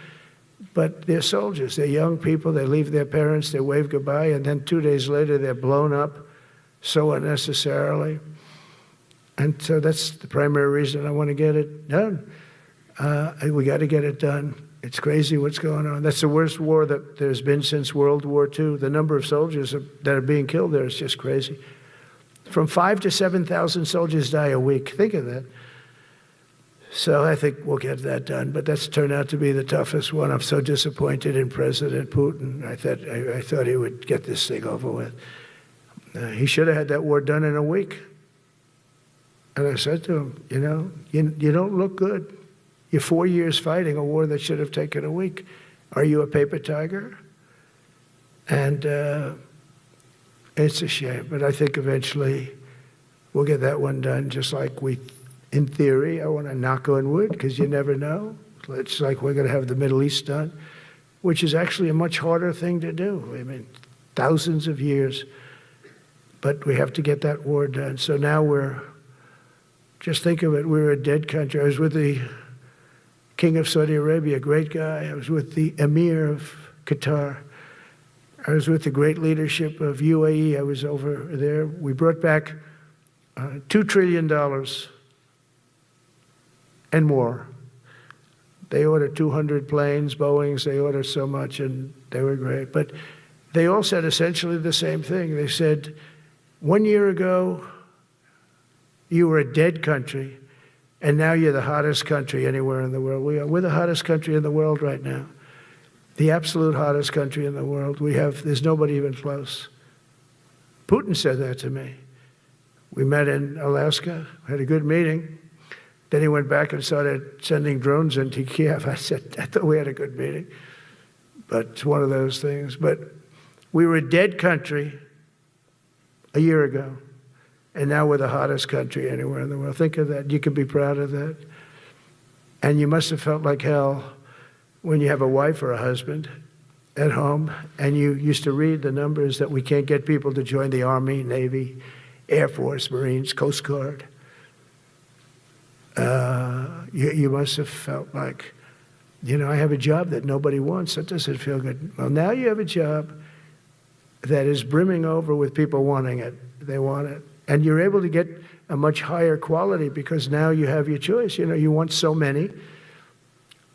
But they're soldiers. They're young people. They leave their parents. They wave goodbye. And then 2 days later, they're blown up so unnecessarily. And so that's the primary reason I want to get it done. We got to get it done. It's crazy what's going on. That's the worst war that there's been since World War II. The number of soldiers that are being killed there is just crazy. From 5,000 to 7,000 soldiers die a week. Think of that. So I think we'll get that done. But that's turned out to be the toughest one. I'm so disappointed in President Putin. I thought he would get this thing over with. He should have had that war done in a week. And I said to him, you don't look good. You're 4 years fighting a war that should have taken a week. Are you a paper tiger? And it's a shame, but I think eventually we'll get that one done, just like in theory, I want to knock on wood, because you never know. It's like we're going to have the Middle East done, which is actually a much harder thing to do. I mean, thousands of years, but we have to get that war done. So now just think of it, we're a dead country. I was with the King of Saudi Arabia, a great guy. I was with the Emir of Qatar. I was with the great leadership of UAE. I was over there. We brought back $2 trillion and more. They ordered 200 planes, Boeings. They ordered so much, and they were great. But they all said essentially the same thing. They said, 1 year ago, you were a dead country, and now you're the hottest country anywhere in the world. We're the hottest country in the world right now. The absolute hottest country in the world. There's nobody even close. Putin said that to me. We met in Alaska, had a good meeting. Then he went back and started sending drones into Kiev. I said, I thought we had a good meeting. But it's one of those things. But we were a dead country a year ago, and now we're the hottest country anywhere in the world. Think of that. You can be proud of that. And you must have felt like hell when you have a wife or a husband at home, and you used to read the numbers that we can't get people to join the Army, Navy, Air Force, Marines, Coast Guard. You must have felt like, I have a job that nobody wants. That doesn't feel good. Well, now you have a job that is brimming over with people wanting it. They want it. And you're able to get a much higher quality because now you have your choice. You want so many.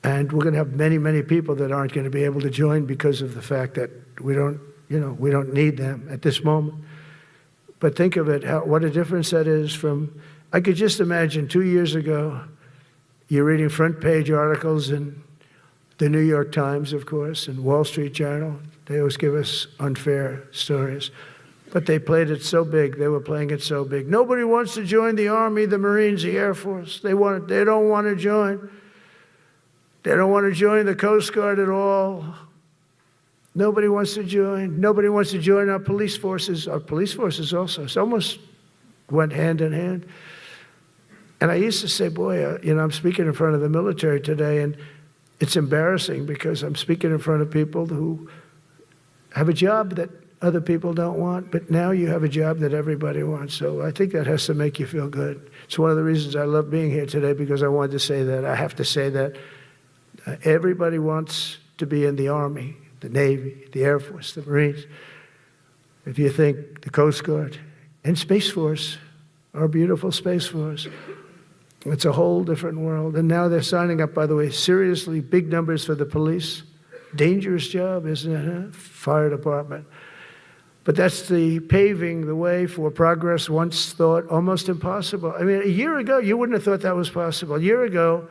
And we're going to have many, many people that aren't going to be able to join because of the fact that we don't need them at this moment. But think of it, what a difference that is from, I could just imagine 2 years ago, you're reading front page articles in the New York Times, of course, and Wall Street Journal. They always give us unfair stories. But they played it so big. They were playing it so big. Nobody wants to join the Army, the Marines, the Air Force. They don't want to join. They don't want to join the Coast Guard at all. Nobody wants to join. Nobody wants to join our police forces. Our police forces also. It's almost went hand in hand. And I used to say, boy, I'm speaking in front of the military today, and it's embarrassing because I'm speaking in front of people who have a job that other people don't want, but now you have a job that everybody wants. So I think that has to make you feel good. It's one of the reasons I love being here today, because I wanted to say that. I have to say that. Everybody wants to be in the Army, the Navy, the Air Force, the Marines. If you think the Coast Guard and Space Force, our beautiful Space Force, it's a whole different world. And now they're signing up, by the way, seriously big numbers for the police. Dangerous job, isn't it? Huh? Fire department. But that's the paving the way for progress once thought almost impossible. I mean, a year ago, you wouldn't have thought that was possible. A year ago,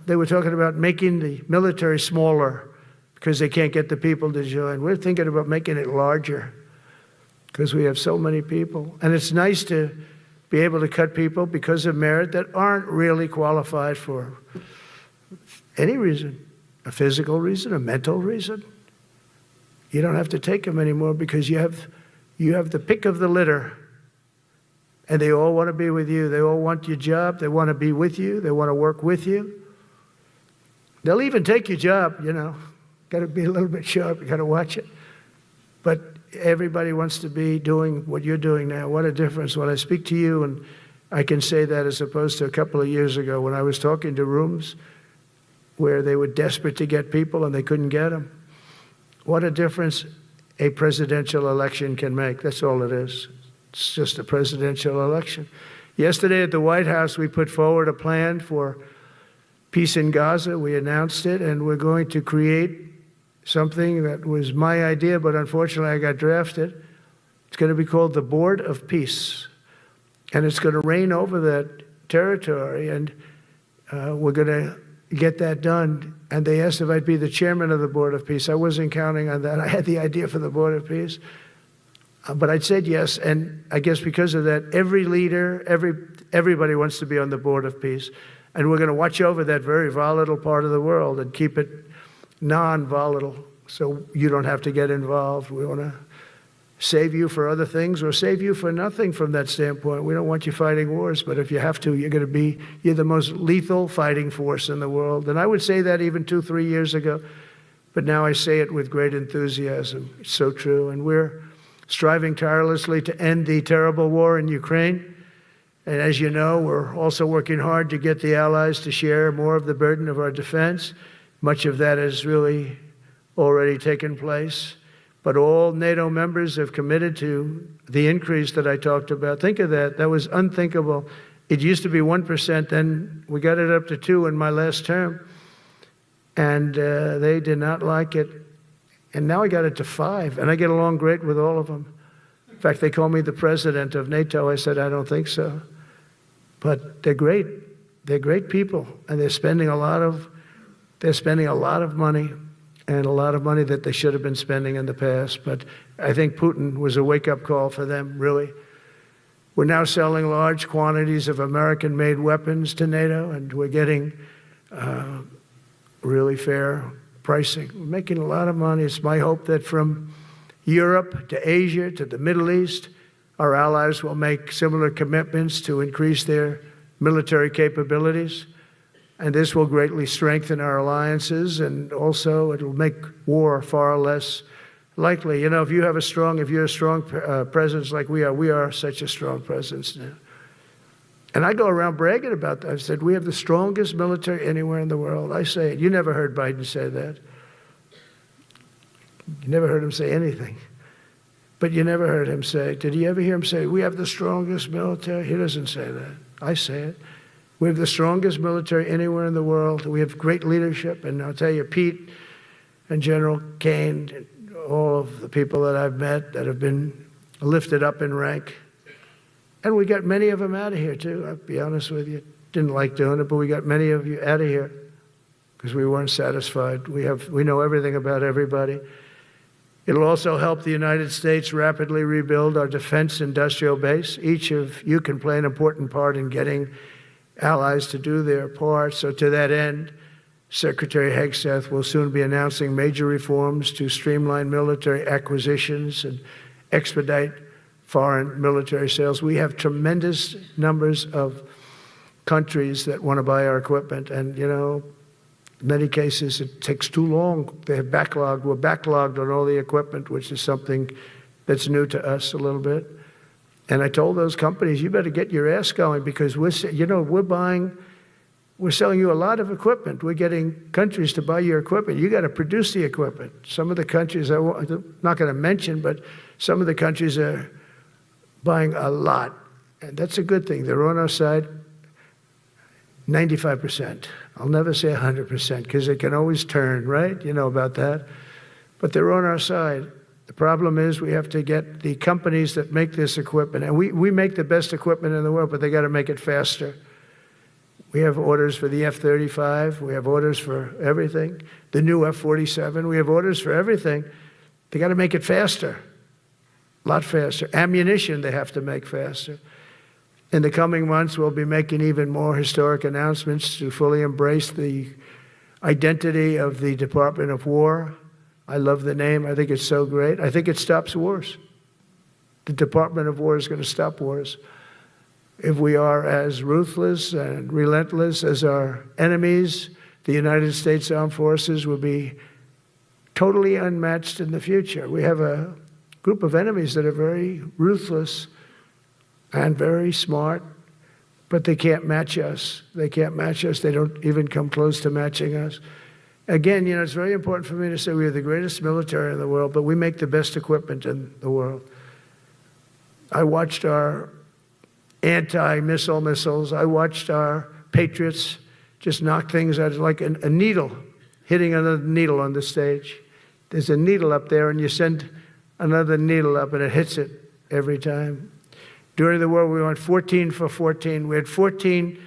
they were talking about making the military smaller because they can't get the people to join. We're thinking about making it larger because we have so many people. And it's nice to be able to cut people because of merit that aren't really qualified for any reason, a physical reason, a mental reason. You don't have to take them anymore because you have the pick of the litter. And they all want to be with you. They all want your job. They want to be with you. They want to work with you. They'll even take your job, Got to be a little bit sharp. You got to watch it. But everybody wants to be doing what you're doing now. What a difference. When I speak to you, and I can say that as opposed to a couple of years ago when I was talking to rooms where they were desperate to get people and they couldn't get them. What a difference a presidential election can make. That's all it is. It's just a presidential election. Yesterday at the White House, we put forward a plan for peace in Gaza. We announced it, and we're going to create something that was my idea, but unfortunately I got drafted. It's going to be called the Board of Peace, and it's going to reign over that territory, and we're going to get that done. And they asked if I'd be the chairman of the Board of Peace. I wasn't counting on that. I had the idea for the Board of Peace. But I said yes, and I guess because of that, every leader, everybody wants to be on the board of peace. And we're going to watch over that very volatile part of the world and keep it non-volatile so you don't have to get involved. We want to save you for other things or save you for nothing from that standpoint. We don't want you fighting wars, but if you have to, you're the most lethal fighting force in the world. And I would say that even 2-3 years ago, but now I say it with great enthusiasm. It's so true. And we're striving tirelessly to end the terrible war in Ukraine. And as you know, we're also working hard to get the allies to share more of the burden of our defense. Much of that has really already taken place. But all NATO members have committed to the increase that I talked about. Think of that. That was unthinkable. It used to be 1%, then we got it up to 2% in my last term. And they did not like it. And now I got it to 5%, and I get along great with all of them. In fact, they call me the president of NATO. I said, I don't think so. But they're great. They're great people, and they're spending a lot of money, and a lot of money that they should have been spending in the past. But I think Putin was a wake-up call for them, really. We're now selling large quantities of American-made weapons to NATO, and we're getting really fair pricing. We're making a lot of money. It's my hope that from Europe to Asia to the Middle East, our allies will make similar commitments to increase their military capabilities. And this will greatly strengthen our alliances, and also it will make war far less likely. You know, if you're a strong presence like we are such a strong presence now. And I go around bragging about that. I said, we have the strongest military anywhere in the world. I say it. You never heard Biden say that. You never heard him say anything. But you never heard him say, did you ever hear him say, we have the strongest military? He doesn't say that. I say it. We have the strongest military anywhere in the world. We have great leadership. And I'll tell you, Pete and General Kane, and all of the people that I've met that have been lifted up in rank. And we got many of them out of here, too. I'll be honest with you. Didn't like doing it, but we got many of you out of here because we weren't satisfied. We know everything about everybody. It'll also help the United States rapidly rebuild our defense industrial base. Each of you can play an important part in getting allies to do their part. So to that end, Secretary Hegseth will soon be announcing major reforms to streamline military acquisitions and expedite foreign military sales. We have tremendous numbers of countries that want to buy our equipment, and, you know, in many cases, it takes too long. They have backlogged. We're backlogged on all the equipment, which is something that's new to us a little bit. And I told those companies, you better get your ass going because we're selling you a lot of equipment. We're getting countries to buy your equipment. You got to produce the equipment. Some of the countries, I'm not going to mention, but some of the countries are buying a lot. And that's a good thing. They're on our side. 95%. I'll never say 100% because it can always turn, right? You know about that. But they're on our side. The problem is we have to get the companies that make this equipment, and we make the best equipment in the world, but they got to make it faster. We have orders for the F-35. We have orders for everything. The new F-47. We have orders for everything. They got to make it faster, a lot faster. Ammunition they have to make faster. In the coming months, we'll be making even more historic announcements to fully embrace the identity of the Department of War. I love the name. I think it's so great. I think it stops wars. The Department of War is going to stop wars. If we are as ruthless and relentless as our enemies, the United States Armed Forces will be totally unmatched in the future. We have a group of enemies that are very ruthless and very smart, but they can't match us. They can't match us. They don't even come close to matching us. Again, you know, it's very important for me to say we are the greatest military in the world, but we make the best equipment in the world. I watched our anti-missile missiles. I watched our Patriots just knock things out like a needle, hitting another needle on the stage. There's a needle up there, and you send another needle up, and it hits it every time. During the war, we went 14 for 14. We had 14,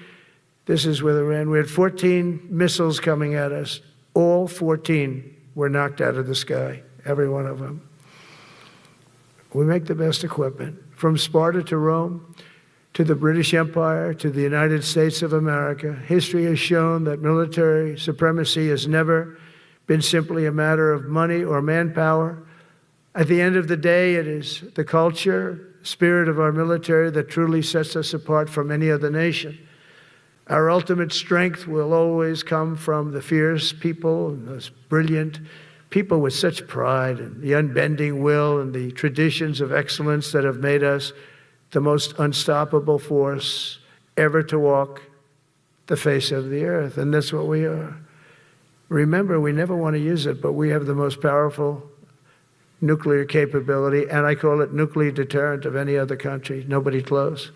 this is where they ran, we had 14 missiles coming at us. All 14 were knocked out of the sky, every one of them. We make the best equipment. From Sparta to Rome, to the British Empire, to the United States of America, history has shown that military supremacy has never been simply a matter of money or manpower. At the end of the day, it is the culture, spirit of our military that truly sets us apart from any other nation. Our ultimate strength will always come from the fierce people and those brilliant people with such pride and the unbending will and the traditions of excellence that have made us the most unstoppable force ever to walk the face of the earth. And that's what we are. Remember, we never want to use it, but we have the most powerful nuclear capability, and I call it nuclear deterrent of any other country. Nobody close.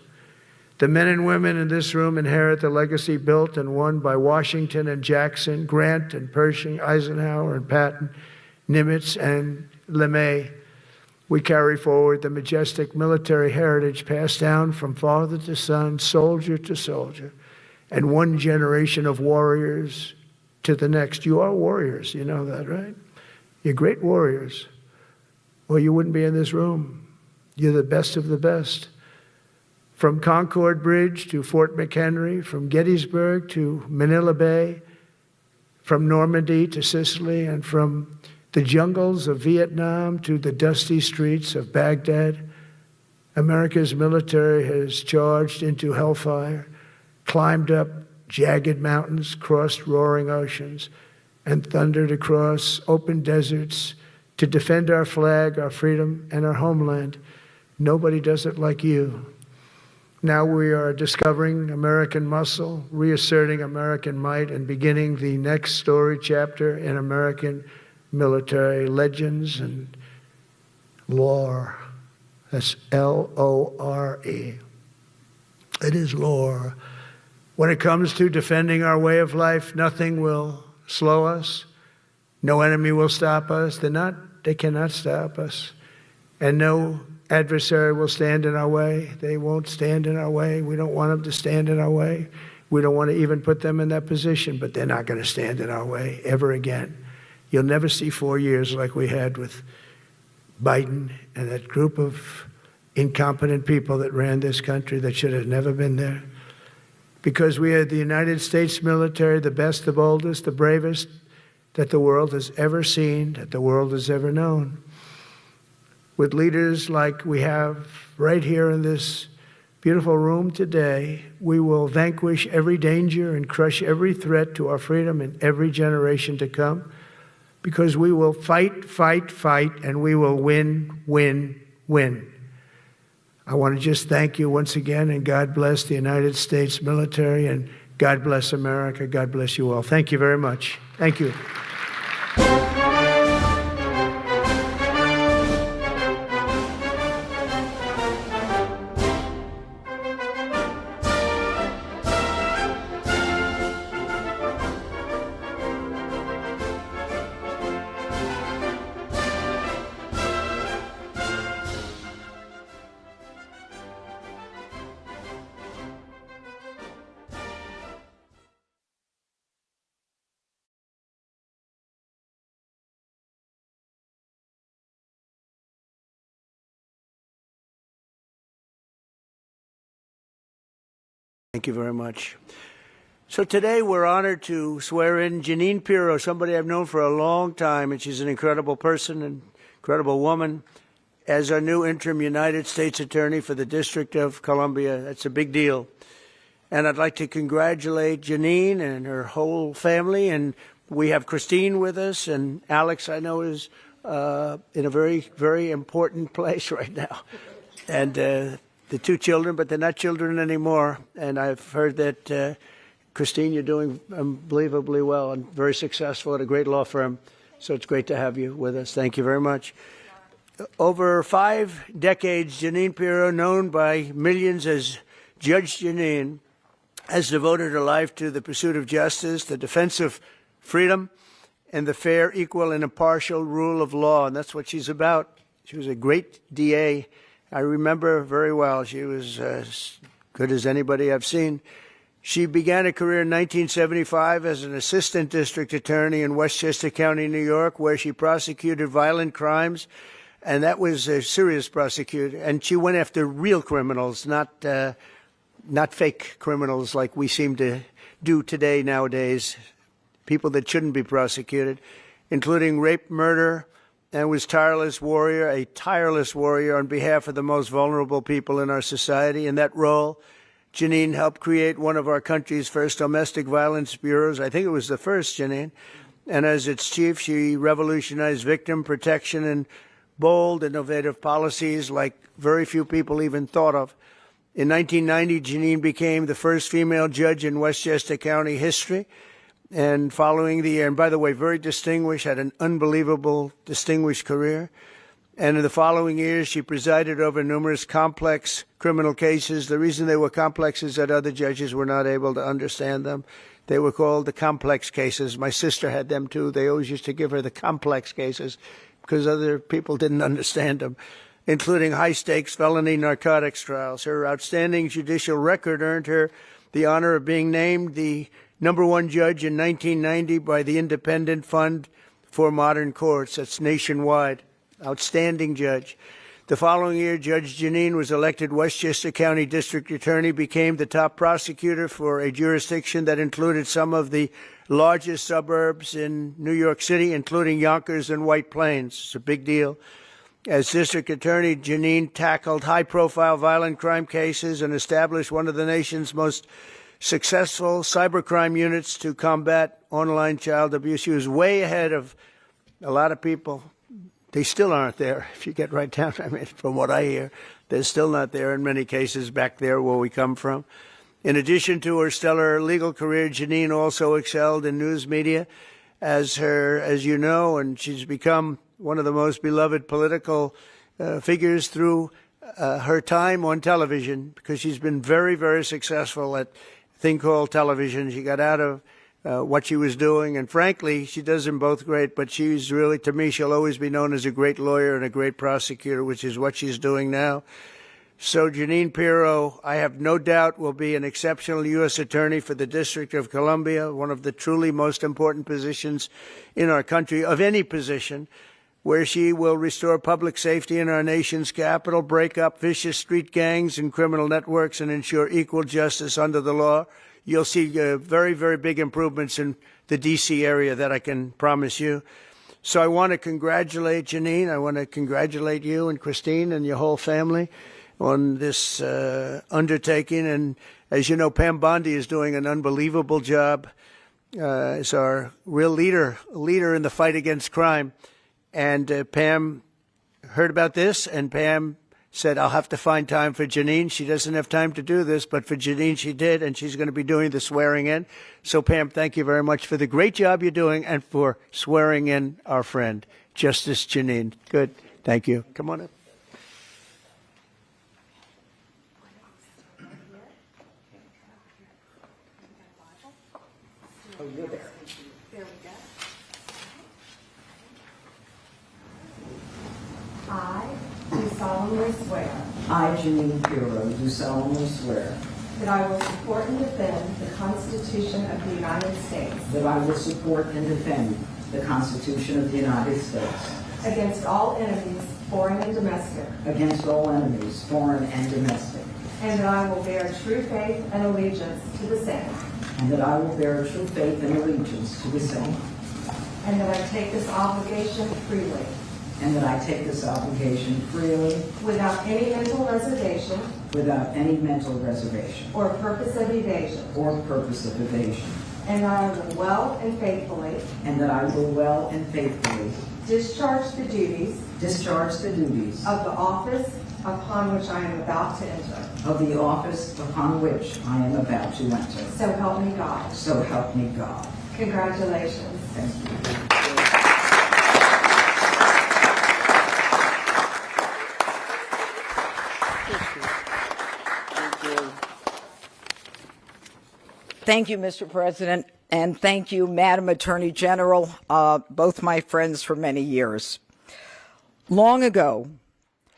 The men and women in this room inherit the legacy built and won by Washington and Jackson, Grant and Pershing, Eisenhower and Patton, Nimitz and LeMay. We carry forward the majestic military heritage passed down from father to son, soldier to soldier, and one generation of warriors to the next. You are warriors, you know that, right? You're great warriors, or you wouldn't be in this room. You're the best of the best. From Concord Bridge to Fort McHenry, from Gettysburg to Manila Bay, from Normandy to Sicily, and from the jungles of Vietnam to the dusty streets of Baghdad, America's military has charged into hellfire, climbed up jagged mountains, crossed roaring oceans, and thundered across open deserts to defend our flag, our freedom, and our homeland. Nobody does it like you. Now we are discovering American muscle, reasserting American might, and beginning the next story chapter in American military legends and lore. That's L-O-R-E. It is lore. When it comes to defending our way of life, nothing will slow us. No enemy will stop us. They cannot stop us. And no adversary will stand in our way. They won't stand in our way. We don't want them to stand in our way. We don't want to even put them in that position, but they're not going to stand in our way ever again. You'll never see 4 years like we had with Biden and that group of incompetent people that ran this country that should have never been there. Because we had the United States military, the best, the boldest, the bravest that the world has ever seen, that the world has ever known. With leaders like we have right here in this beautiful room today, we will vanquish every danger and crush every threat to our freedom in every generation to come, because we will fight, fight, fight, and we will win, win, win. I want to just thank you once again, and God bless the United States military, and God bless America. God bless you all. Thank you very much. Thank you. Thank you very much. So today we're honored to swear in Jeanine Pirro, somebody I've known for a long time, and she's an incredible person, an incredible woman, as our new interim United States Attorney for the District of Columbia. That's a big deal. And I'd like to congratulate Jeanine and her whole family. And we have Christine with us, and Alex, I know, is in a very, very important place right now. And the two children, but they're not children anymore. And I've heard that, Christine, you're doing unbelievably well and very successful at a great law firm. So it's great to have you with us. Thank you very much. Over 5 decades, Jeanine Pirro, known by millions as Judge Jeanine, has devoted her life to the pursuit of justice, the defense of freedom, and the fair, equal, and impartial rule of law. And that's what she's about. She was a great DA. I remember very well. She was as good as anybody I've seen. She began a career in 1975 as an assistant district attorney in Westchester County, New York, where she prosecuted violent crimes And that was a serious prosecutor. And she went after real criminals, not fake criminals like we seem to do today nowadays, people that shouldn't be prosecuted, including rape, murder, and was a tireless warrior on behalf of the most vulnerable people in our society. In that role, Jeanine helped create one of our country's first domestic violence bureaus. I think it was the first, Jeanine. And as its chief, she revolutionized victim protection and bold, innovative policies like very few people even thought of. In 1990, Jeanine became the first female judge in Westchester County history. And following the year, and by the way, very distinguished, had an unbelievable, distinguished career. And in the following years, she presided over numerous complex criminal cases. The reason they were complex is that other judges were not able to understand them. They were called the complex cases. My sister had them too. They always used to give her the complex cases because other people didn't understand them, including high-stakes felony narcotics trials. Her outstanding judicial record earned her the honor of being named the #1 judge in 1990 by the Independent Fund for Modern Courts. That's nationwide. Outstanding judge. The following year, Judge Jeanine was elected Westchester County District Attorney, became the top prosecutor for a jurisdiction that included some of the largest suburbs in New York City, including Yonkers and White Plains. It's a big deal. As District Attorney, Jeanine tackled high-profile violent crime cases and established one of the nation's most successful cybercrime units to combat online child abuse. She was way ahead of a lot of people. They still aren't there, if you get right down. I mean, from what I hear, they're still not there in many cases back there where we come from. In addition to her stellar legal career, Jeanine also excelled in news media as you know, and she's become one of the most beloved political figures through her time on television, because she's been very, very successful at a thing called television. She got out of what she was doing, and frankly, she does them both great, but she's really, to me, she'll always be known as a great lawyer and a great prosecutor, which is what she's doing now. So Jeanine Pirro, I have no doubt, will be an exceptional U.S. Attorney for the District of Columbia, one of the truly most important positions in our country, of any position, where she will restore public safety in our nation's capital, break up vicious street gangs and criminal networks, and ensure equal justice under the law. You'll see very, very big improvements in the D.C. area, that I can promise you. So I want to congratulate Jeanine. I want to congratulate you and Christine and your whole family on this undertaking. And as you know, Pam Bondi is doing an unbelievable job as our real leader in the fight against crime. And Pam heard about this, and Pam said, I'll have to find time for Jeanine. She doesn't have time to do this, but for Jeanine she did, and she's going to be doing the swearing in. So, Pam, thank you very much for the great job you're doing and for swearing in our friend, Justice Jeanine. Good. Thank you. Come on up. Oh, you're there. There we go. I do solemnly swear. I, Jeanine Pirro, do solemnly swear that I will support and defend the Constitution of the United States. that I will support and defend the Constitution of the United States Against all enemies, foreign and domestic. against all enemies, foreign and domestic, And that I will bear true faith and allegiance to the same. and that I will bear true faith and allegiance to the same, And that I take this obligation freely, and that I take this obligation freely, without any mental reservation without any mental reservation or purpose of evasion. or purpose of evasion, And that I will well and faithfully and that I will well and faithfully discharge the duties of the office upon which I am about to enter. the office upon which I am about to enter. So help me God. So help me God. Congratulations. Thank you. Thank you, Mr. President, and thank you, Madam Attorney General, both my friends for many years. Long ago,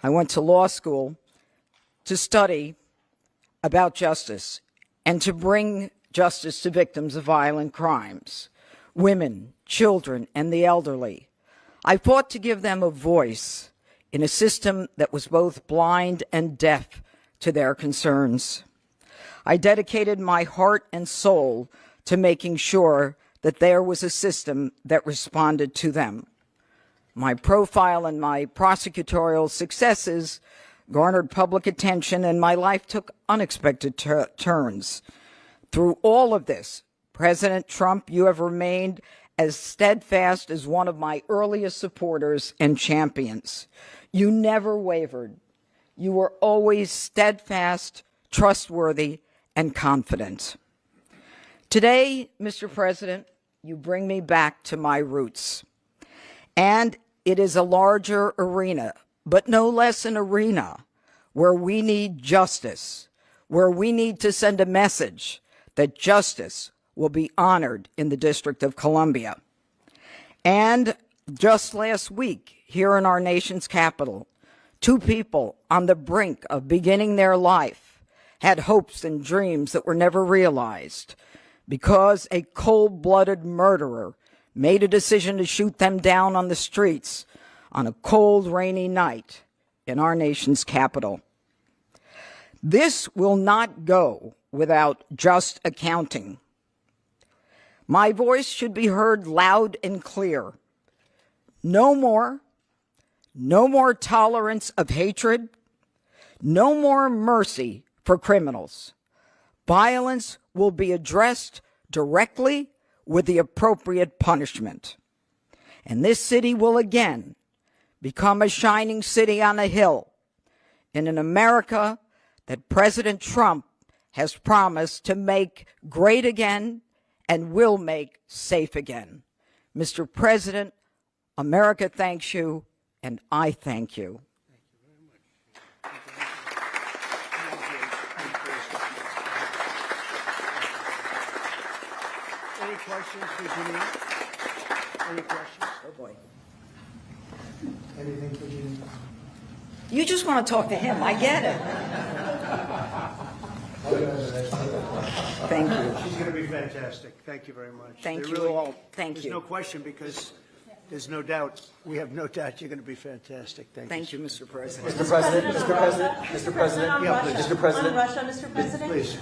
I went to law school to study about justice and to bring justice to victims of violent crimes, women, children, and the elderly. I fought to give them a voice in a system that was both blind and deaf to their concerns. I dedicated my heart and soul to making sure that there was a system that responded to them. My profile and my prosecutorial successes garnered public attention, and my life took unexpected turns. Through all of this, President Trump, you have remained as steadfast as one of my earliest supporters and champions. You never wavered. You were always steadfast, trustworthy, and confident. Today, Mr. President, you bring me back to my roots. And it is a larger arena, but no less an arena where we need justice, where we need to send a message that justice will be honored in the District of Columbia. And just last week, here in our nation's capital, two people on the brink of beginning their life had hopes and dreams that were never realized because a cold-blooded murderer made a decision to shoot them down on the streets on a cold, rainy night in our nation's capital. This will not go without just accounting. My voice should be heard loud and clear. No more tolerance of hatred, no more mercy for criminals. Violence will be addressed directly with the appropriate punishment. And this city will again become a shining city on a hill in an America that President Trump has promised to make great again and will make safe again. Mr. President, America thanks you, and I thank you. Any questions for Janine? Any questions? Oh, boy. Anything for Janine? You just want to talk to him. I get it. Thank you. She's going to be fantastic. Thank you very much. Thank you all. Thank you. There's no question because there's no doubt. We have no doubt you're going to be fantastic. Thank you, Mr. President. Mr. President, Mr. President, Mr. President, Yeah, please. Mr. President. On Russia, Mr. President. Please.